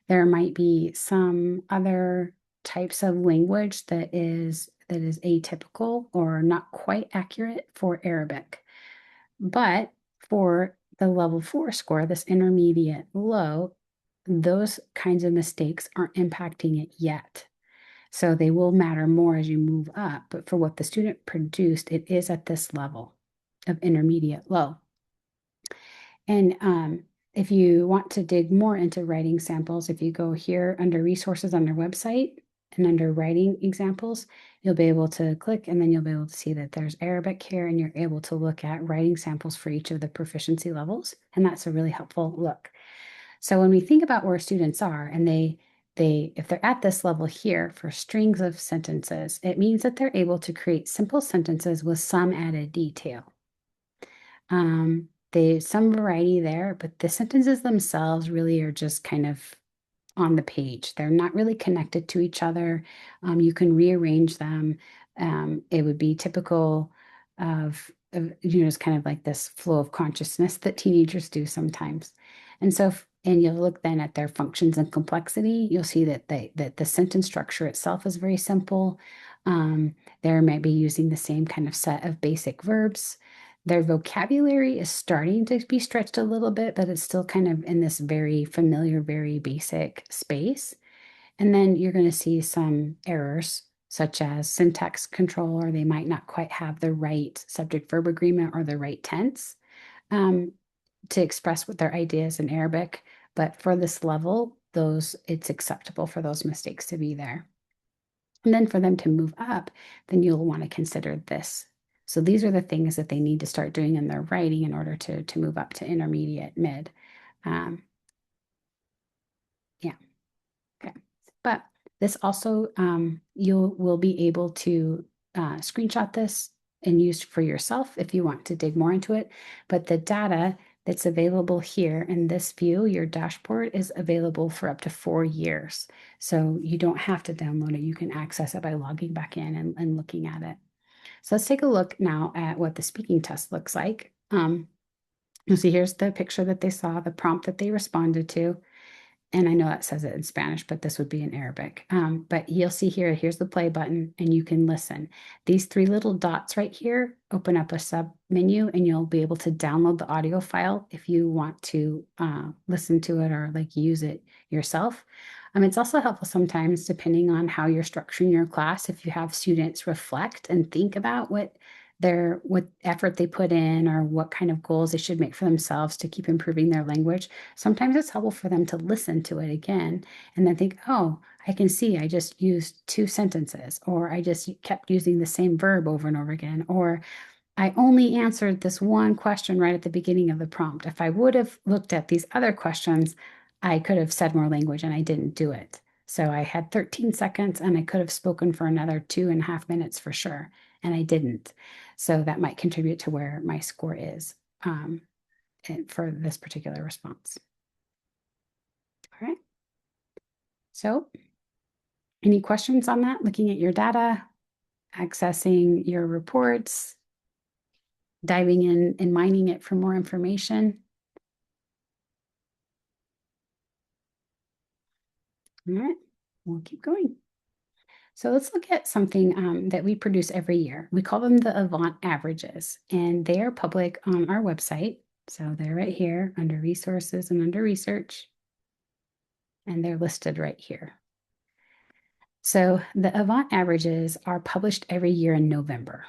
Speaker 1: There might be some other types of language that is atypical or not quite accurate for Arabic. But for the level 4 score, this intermediate low, those kinds of mistakes aren't impacting it yet. So they will matter more as you move up. But for what the student produced, it is at this level of intermediate low. And If you want to dig more into writing samples, if you go here under resources on their website and under writing examples, you'll be able to click and then you'll be able to see that there's Arabic here and you're able to look at writing samples for each of the proficiency levels. And that's a really helpful look. So when we think about where students are and if they're at this level here for strings of sentences, it means that they're able to create simple sentences with some added detail. There's some variety there, but the sentences themselves really are just kind of on the page. They're not really connected to each other. You can rearrange them. It would be typical it's kind of like this flow of consciousness that teenagers do sometimes. And so, and you'll look then at their functions and complexity. You'll see that that the sentence structure itself is very simple. They might be using the same kind of set of basic verbs. Their vocabulary is starting to be stretched a little bit, but it's still kind of in this very familiar, very basic space. And then you're going to see some errors, such as syntax control, or they might not quite have the right subject verb agreement or the right tense um, to express what their ideas in Arabic. But for this level, it's acceptable for those mistakes to be there. And then for them to move up, then you'll want to consider this. So these are the things that they need to start doing in their writing in order to move up to intermediate mid. Um, yeah, okay. But this also, you will be able to screenshot this and use for yourself if you want to dig more into it. But the data that's available here in this view, your dashboard, is available for up to 4 years. So you don't have to download it. You can access it by logging back in and looking at it. So let's take a look now at what the speaking test looks like. You'll see here's the picture that they saw, the prompt that they responded to. And I know that says it in Spanish, but this would be in Arabic. But you'll see here, here's the play button, and you can listen. These three little dots right here open up a sub menu, and you'll be able to download the audio file if you want to listen to it or like use it yourself. It's also helpful sometimes, depending on how you're structuring your class, if you have students reflect and think about what effort they put in or what kind of goals they should make for themselves to keep improving their language. Sometimes it's helpful for them to listen to it again and then think, oh, I can see I just used two sentences, or I just kept using the same verb over and over again, or I only answered this one question right at the beginning of the prompt. If I would have looked at these other questions, I could have said more language and I didn't do it. So I had 13 seconds and I could have spoken for another 2.5 minutes for sure, and I didn't. So that might contribute to where my score is for this particular response. All right. So any questions on that? Looking at your data, accessing your reports, diving in and mining it for more information. All right, we'll keep going. So let's look at something that we produce every year. We call them the Avant averages, and they are public on our website. So they're right here under resources and under research, and they're listed right here. So the Avant averages are published every year in November.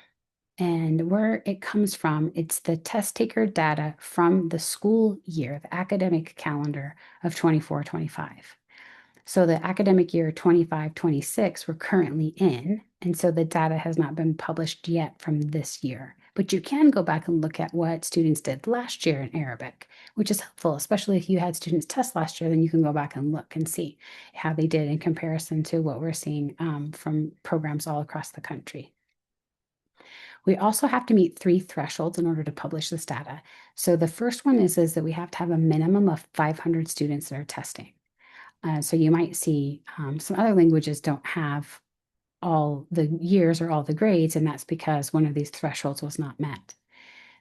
Speaker 1: And where it comes from, it's the test taker data from the school year, the academic calendar of 24-25. So the academic year 25-26 we're currently in, and so the data has not been published yet from this year. But you can go back and look at what students did last year in Arabic, which is helpful, especially if you had students test last year, then you can go back and look and see how they did in comparison to what we're seeing from programs all across the country. We also have to meet 3 thresholds in order to publish this data. So the first one is that we have to have a minimum of 500 students that are testing. So you might see some other languages don't have all the years or all the grades, and that's because one of these thresholds was not met.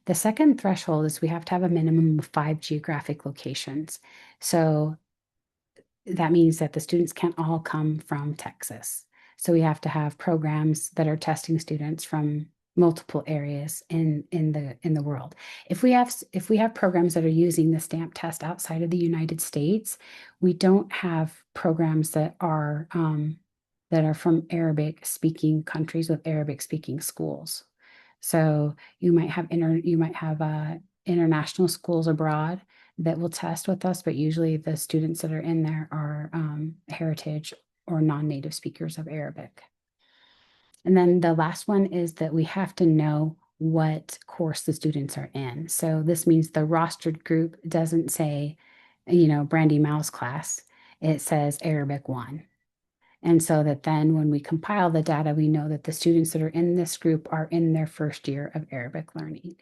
Speaker 1: The second threshold is we have to have a minimum of 5 geographic locations. So that means that the students can't all come from Texas. So we have to have programs that are testing students from multiple areas in the world. If we have programs that are using the stamp test outside of the United States, we don't have programs that are from Arabic speaking countries with Arabic speaking schools. So you might have international schools abroad that will test with us, but usually the students that are in there are heritage or non-native speakers of Arabic. And then the last one is that we have to know what course the students are in. So this means the rostered group doesn't say, Brandy Mao's class. It says Arabic 1. And so that then when we compile the data, we know that the students that are in this group are in their first year of Arabic learning.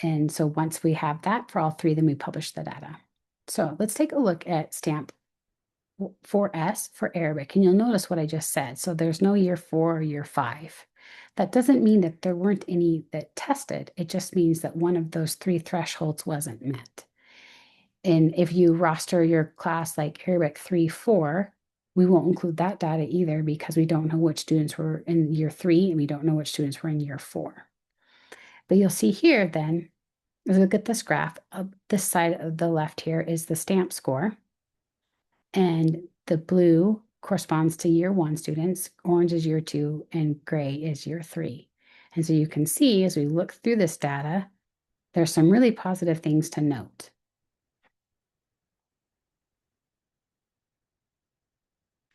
Speaker 1: And so once we have that for all three, then we publish the data. So let's take a look at stamp 4S for Arabic. And you'll notice what I just said. So there's no year 4 or year 5. That doesn't mean that there weren't any that tested. It just means that one of those three thresholds wasn't met. And if you roster your class like Arabic 3, 4, we won't include that data either because we don't know which students were in year 3 and we don't know which students were in year 4. But you'll see here then, as we look at this graph, this side of the left here is the stamp score. And the blue corresponds to year 1 students, orange is year 2, and gray is year 3. And so you can see as we look through this data, there's some really positive things to note.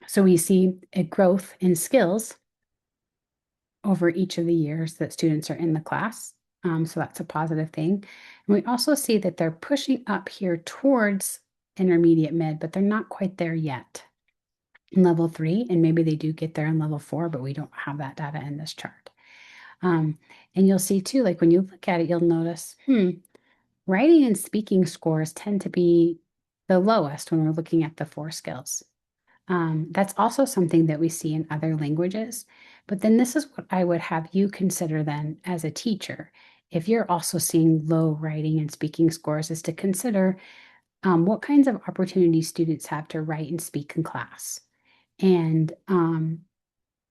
Speaker 1: So we see a growth in skills over each of the years that students are in the class. So that's a positive thing. And we also see that they're pushing up here towards intermediate mid, but they're not quite there yet in level 3. And maybe they do get there in level 4, but we don't have that data in this chart. And you'll see too, like when you look at it, you'll notice, writing and speaking scores tend to be the lowest when we're looking at the 4 skills. That's also something that we see in other languages. But then this is what I would have you consider then as a teacher. If you're also seeing low writing and speaking scores, is to consider what kinds of opportunities students have to write and speak in class. And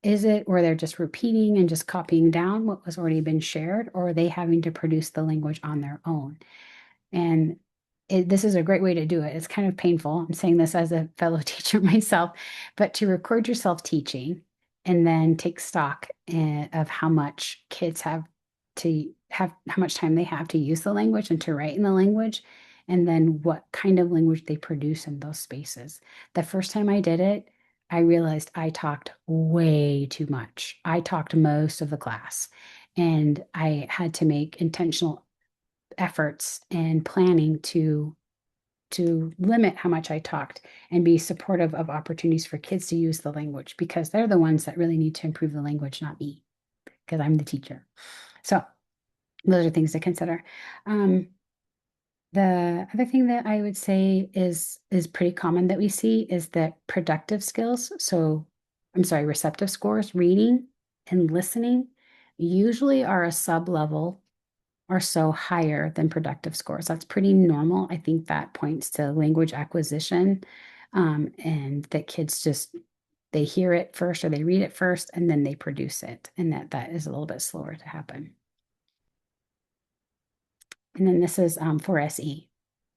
Speaker 1: is it where they're just repeating and just copying down what was already been shared, or are they having to produce the language on their own? And this is a great way to do it. It's kind of painful. I'm saying this as a fellow teacher myself, but to record yourself teaching and then take stock of how much kids have to have, how much time they have to use the language and to write in the language, and then what kind of language they produce in those spaces. The first time I did it, I realized I talked way too much. I talked most of the class, and I had to make intentional efforts and planning to limit how much I talked and be supportive of opportunities for kids to use the language, because they're the ones that really need to improve the language, not me, because I'm the teacher. So those are things to consider. The other thing that I would say is pretty common that we see is that productive skills. So I'm sorry, receptive scores, reading and listening usually are a sub-level or so higher than productive scores. That's pretty normal. I think that points to language acquisition, and that kids just, they hear it first or they read it first and then they produce it, and that is a little bit slower to happen. And then this is for SE,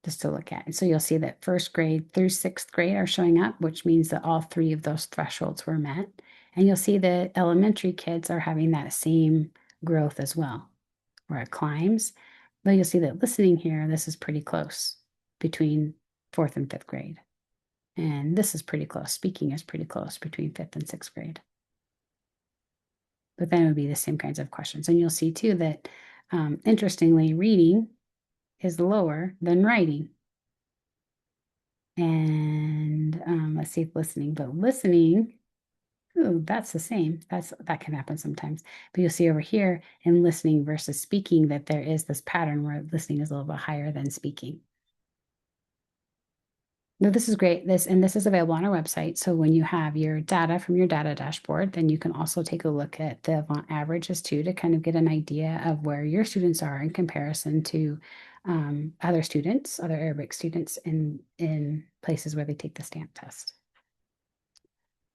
Speaker 1: just to look at. And so you'll see that 1st grade through 6th grade are showing up, which means that all 3 of those thresholds were met. And you'll see that elementary kids are having that same growth as well, where it climbs. But you'll see that listening here, this is pretty close between 4th and 5th grade. And this is pretty close. Speaking is pretty close between 5th and 6th grade. But then it would be the same kinds of questions. And you'll see too that, interestingly, reading is lower than writing. And let's see if listening, but listening, ooh, that's the same. That can happen sometimes. But you'll see over here in listening versus speaking that there is this pattern where listening is a little bit higher than speaking. No, this is great. This is available on our website. So when you have your data from your data dashboard, then you can also take a look at the Avant averages too, to kind of get an idea of where your students are in comparison to other students, other Arabic students in places where they take the stamp test.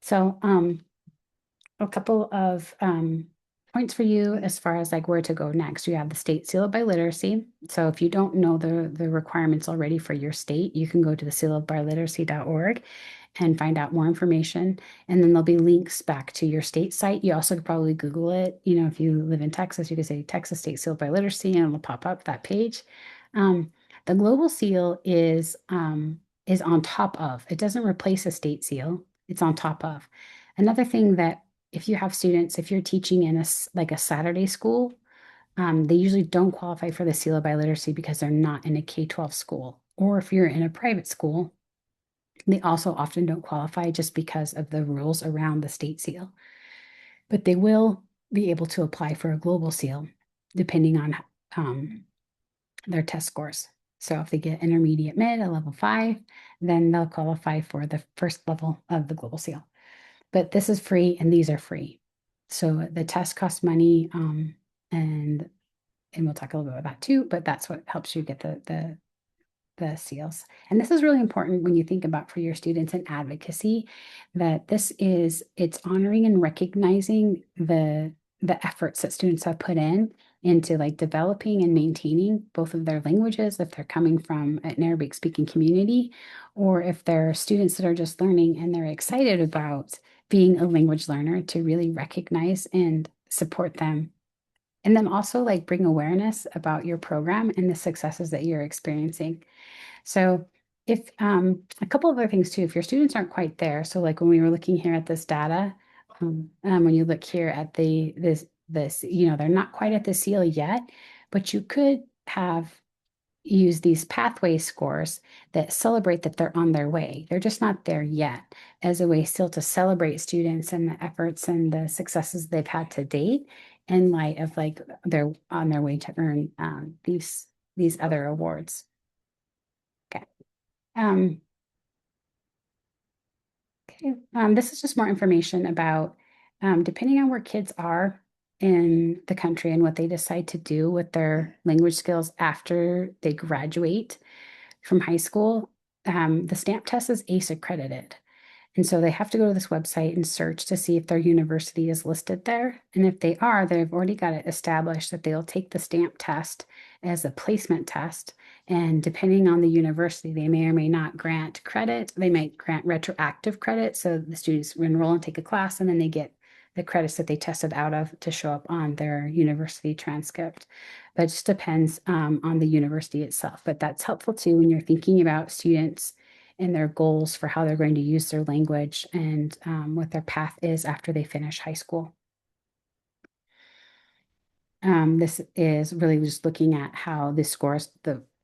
Speaker 1: So a couple of points for you as far as like where to go next. You have the state seal of biliteracy. So if you don't know the requirements already for your state, you can go to the sealofbiliteracy.org and find out more information. And then there'll be links back to your state site. You also could probably Google it. You know, if you live in Texas, you could say Texas State Seal of Biliteracy and it'll pop up that page. The global seal is on top of. It doesn't replace a state seal. It's on top of. Another thing that if you have students, if you're teaching in like a Saturday school, they usually don't qualify for the Seal of Biliteracy because they're not in a K-12 school. Or if you're in a private school, they also often don't qualify just because of the rules around the state seal. But they will be able to apply for a global seal depending on um, their test scores. So if they get intermediate mid, a level 5, then they'll qualify for the first level of the global seal. But this is free and these are free. So the test costs money, and we'll talk a little bit about that too, but that's what helps you get the seals. And this is really important when you think about for your students in advocacy, that it's honoring and recognizing the efforts that students have put in into like developing and maintaining both of their languages if they're coming from an Arabic speaking community, or if they're students that are just learning and they're excited about being a language learner, to really recognize and support them. And then also like bring awareness about your program and the successes that you're experiencing. So if a couple of other things too, if your students aren't quite there, so like when we were looking here at this data, when you look here at this, they're not quite at the seal yet, but you could have use these pathway scores that celebrate that they're on their way. They're just not there yet, as a way still to celebrate students and the efforts and the successes they've had to date in light of like they're on their way to earn these other awards. Okay. Um, okay. This is just more information about depending on where kids are in the country and what they decide to do with their language skills after they graduate from high school. The STAMP test is ACE accredited. And so they have to go to this website and search to see if their university is listed there. And if they are, they've already got it established that they'll take the STAMP test as a placement test. And depending on the university, they may or may not grant credit. They might grant retroactive credit. So the students enroll and take a class, and then they get the credits that they tested out of to show up on their university transcript. But it just depends on the university itself. But that's helpful too when you're thinking about students and their goals for how they're going to use their language and what their path is after they finish high school. This is really just looking at how this scores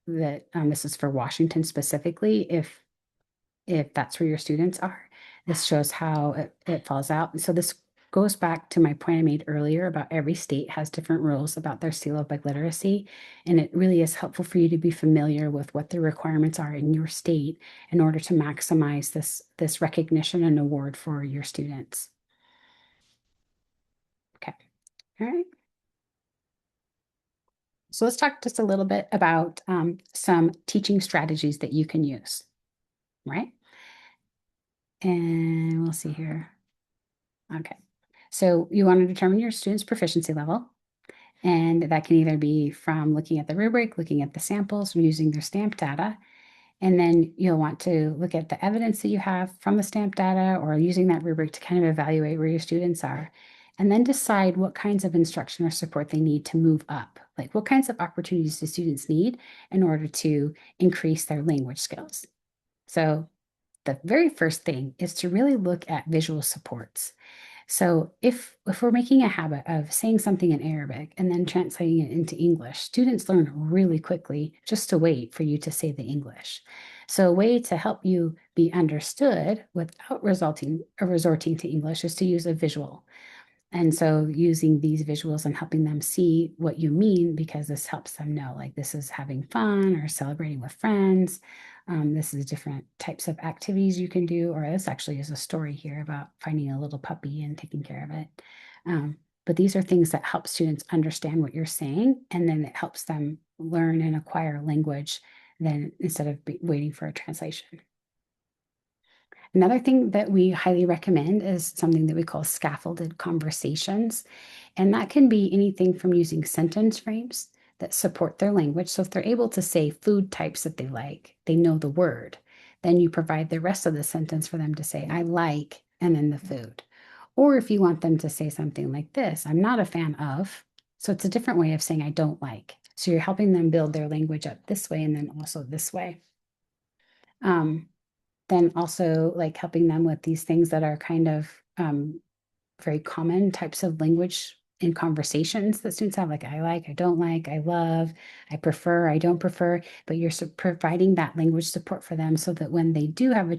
Speaker 1: this is for Washington specifically, if that's where your students are. This shows how it falls out. So this goes back to my point I made earlier about every state has different rules about their Seal of Biliteracy. And it really is helpful for you to be familiar with what the requirements are in your state in order to maximize this recognition and award for your students. Okay, all right. So let's talk just a little bit about some teaching strategies that you can use, right? And we'll see here. Okay. So you want to determine your student's proficiency level. And that can either be from looking at the rubric, looking at the samples, or using their STAMP data. And then you'll want to look at the evidence that you have from the STAMP data or using that rubric to kind of evaluate where your students are. And then decide what kinds of instruction or support they need to move up. Like what kinds of opportunities do students need in order to increase their language skills? So the very first thing is to really look at visual supports. So if we're making a habit of saying something in Arabic and then translating it into English, students learn really quickly just to wait for you to say the English. So a way to help you be understood without resorting to English is to use a visual. And so using these visuals and helping them see what you mean, because this helps them know like this is having fun or celebrating with friends. This is different types of activities you can do, or this actually is a story here about finding a little puppy and taking care of it. But these are things that help students understand what you're saying, and then it helps them learn and acquire language then instead of waiting for a translation. Another thing that we highly recommend is something that we call scaffolded conversations. And that can be anything from using sentence frames that support their language. So if they're able to say food types that they like, they know the word, then you provide the rest of the sentence for them to say, I like, and then the food. Or if you want them to say something like this, I'm not a fan of. So it's a different way of saying I don't like. So you're helping them build their language up this way and then also this way. Um, then also like helping them with these things that are kind of very common types of language in conversations that students have, like I don't like, I love, I prefer, I don't prefer, but you're providing that language support for them so that when they do have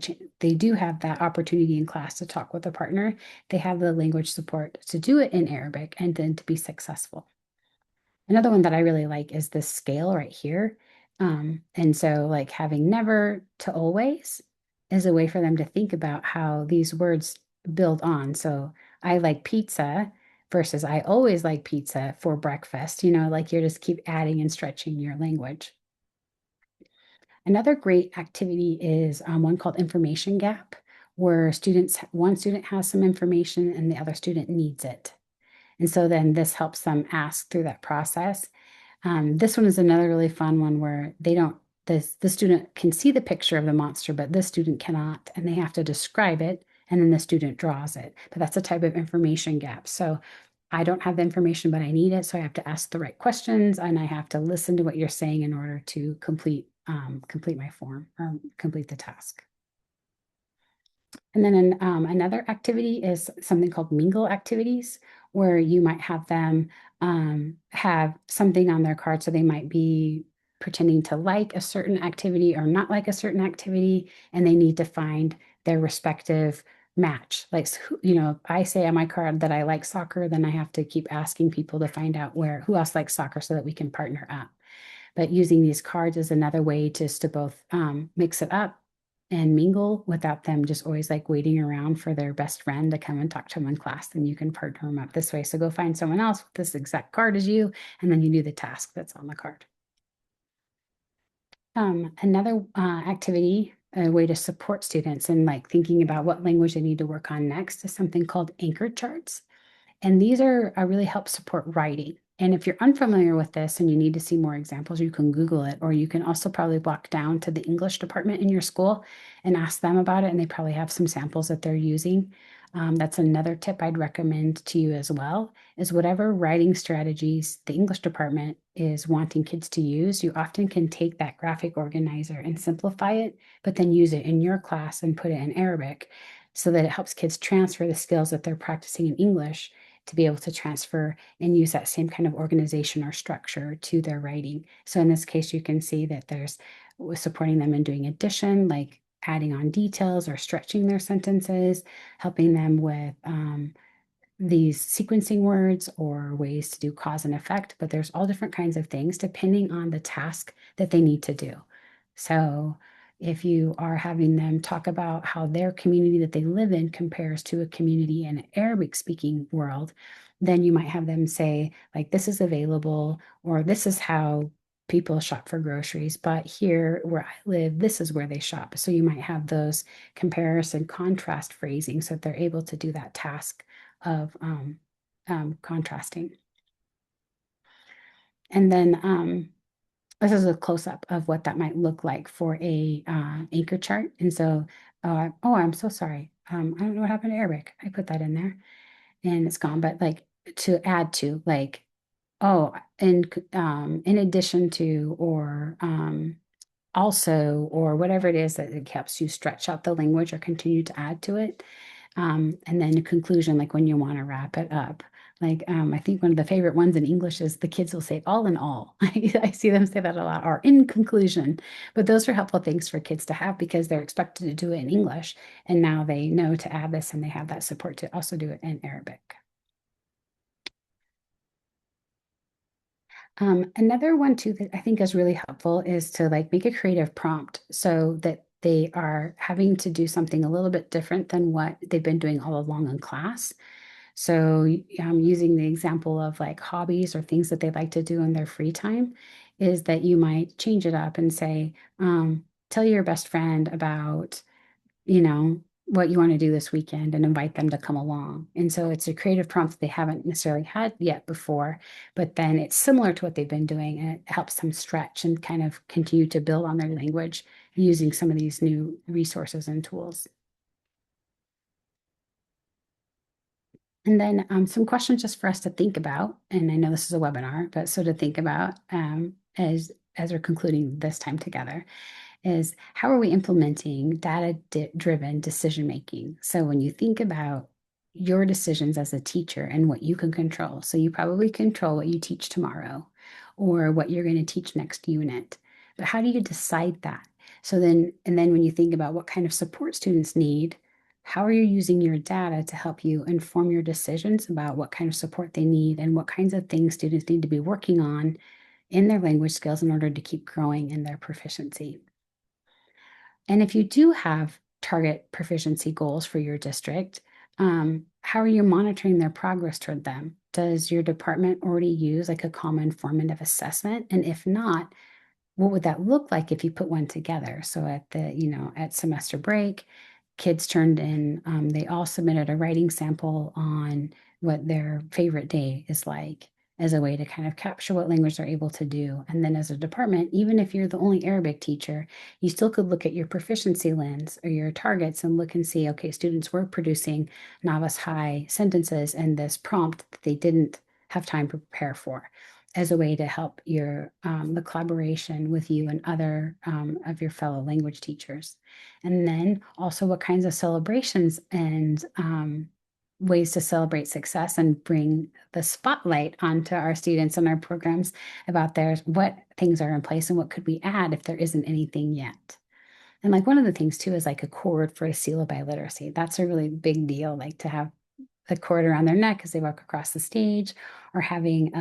Speaker 1: they do have that opportunity in class to talk with a partner, they have the language support to do it in Arabic and then to be successful. Another one that I really like is this scale right here. And so like having never to always is a way for them to think about how these words build on. So I like pizza versus I always like pizza for breakfast, like you're just keep adding and stretching your language. Another great activity is one called information gap, where one student has some information and the other student needs it. And so then this helps them ask through that process. This one is another really fun one where they don't, the student can see the picture of the monster, but this student cannot, and they have to describe it, and then the student draws it. But that's a type of information gap. So I don't have the information, but I need it. So I have to ask the right questions, and I have to listen to what you're saying in order to complete my form or complete the task. And then another activity is something called mingle activities, where you might have them have something on their card. So they might be pretending to like a certain activity or not like a certain activity, and they need to find their respective match. Like, if I say on my card that I like soccer, then I have to keep asking people to find out who else likes soccer so that we can partner up. But using these cards is another way just to both mix it up and mingle without them just always like waiting around for their best friend to come and talk to them in class. Then you can partner them up this way. So go find someone else with this exact card as you, and then you do the task that's on the card. Another activity, a way to support students and like thinking about what language they need to work on next is something called anchor charts. And these are really help support writing. And if you're unfamiliar with this and you need to see more examples, you can Google it, or you can also probably walk down to the English department in your school and ask them about it. And they probably have some samples that they're using. That's another tip I'd recommend to you as well, is whatever writing strategies the English department is wanting kids to use, you often can take that graphic organizer and simplify it, but then use it in your class and put it in Arabic so that it helps kids transfer the skills that they're practicing in English to be able to transfer and use that same kind of organization or structure to their writing. So in this case, you can see that there's supporting them in doing addition, like adding on details or stretching their sentences, helping them with these sequencing words or ways to do cause and effect, but there's all different kinds of things depending on the task that they need to do. So if you are having them talk about how their community that they live in compares to a community in an Arabic speaking world, then you might have them say, like, this is available, or this is how people shop for groceries, but here where I live, this is where they shop. So you might have those comparison contrast phrasing so that they're able to do that task of contrasting. And then this is a close-up of what that might look like for a anchor chart. And so, oh, I'm so sorry. I don't know what happened to Arabic. I put that in there and it's gone. But like to add to, like, oh, in addition to, or also, or whatever it is that it helps you stretch out the language or continue to add to it. And then a conclusion, like when you want to wrap it up. Like, I think one of the favorite ones in English is the kids will say all in all. I see them say that a lot, or in conclusion. But those are helpful things for kids to have because they're expected to do it in English. And now they know to add this and they have that support to also do it in Arabic. Another one too that I think is really helpful is to like make a creative prompt so that they are having to do something a little bit different than what they've been doing all along in class. So using the example of like hobbies or things that they like to do in their free time is that you might change it up and say, tell your best friend about what you want to do this weekend and invite them to come along. And so it's a creative prompt they haven't necessarily had yet before, but then it's similar to what they've been doing and it helps them stretch and kind of continue to build on their language using some of these new resources and tools. And then some questions just for us to think about. And I know this is a webinar, but so to think about as we're concluding this time together is how are we implementing data-driven decision making? So when you think about your decisions as a teacher and what you can control, so you probably control what you teach tomorrow or what you're going to teach next unit. But how do you decide that? So then, and then when you think about what kind of support students need, how are you using your data to help you inform your decisions about what kind of support they need and what kinds of things students need to be working on in their language skills in order to keep growing in their proficiency? And if you do have target proficiency goals for your district, how are you monitoring their progress toward them? Does your department already use like a common formative assessment? And if not, what would that look like if you put one together? So at at semester break, kids turned in, they all submitted a writing sample on what their favorite day is like as a way to kind of capture what language they're able to do. And then as a department, even if you're the only Arabic teacher, you still could look at your proficiency lens or your targets and look and see, okay, students were producing novice high sentences and this prompt that they didn't have time to prepare for as a way to help your the collaboration with you and other of your fellow language teachers. And then also what kinds of celebrations and ways to celebrate success and bring the spotlight onto our students and our programs about theirs, what things are in place and what could we add if there isn't anything yet. And like one of the things too is like a cord for a seal of biliteracy. That's a really big deal, like to have the cord around their neck as they walk across the stage, or having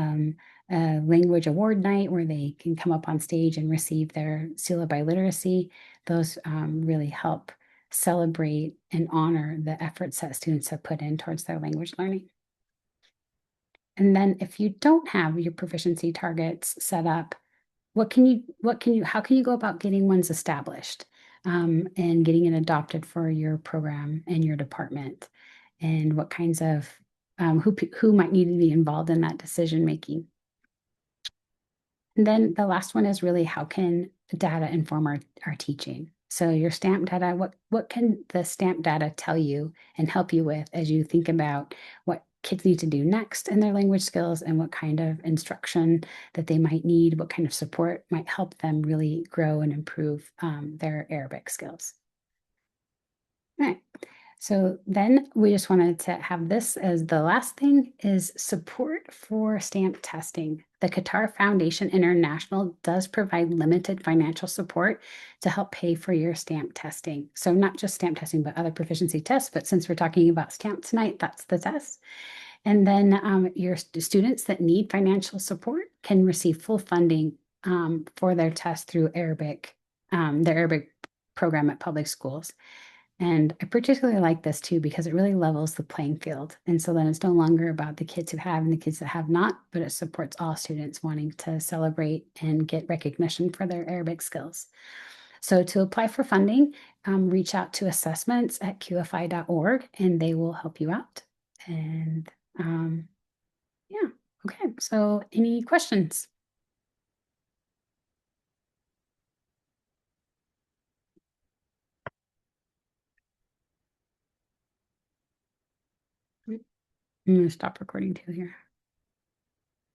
Speaker 1: a language award night where they can come up on stage and receive their Seal of Biliteracy. Those really help celebrate and honor the efforts that students have put in towards their language learning. And then if you don't have your proficiency targets set up, how can you go about getting ones established and getting it adopted for your program and your department? And what kinds of, who might need to be involved in that decision making? And then the last one is really how can the data inform our teaching? So your stamp data, what can the stamp data tell you and help you with as you think about what kids need to do next in their language skills and what kind of instruction that they might need, what kind of support might help them really grow and improve their Arabic skills. All right. So then we just wanted to have this as the last thing is support for stamp testing. The Qatar Foundation International does provide limited financial support to help pay for your stamp testing. So not just stamp testing, but other proficiency tests. But since we're talking about stamp tonight, that's the test. And then your students that need financial support can receive full funding for their test through their Arabic program at public schools. And I particularly like this too because it really levels the playing field. And so then it's no longer about the kids who have and the kids that have not, but it supports all students wanting to celebrate and get recognition for their Arabic skills. So to apply for funding, reach out to assessments at qfi.org and they will help you out. And yeah, okay. So any questions? I'm going to stop recording too here.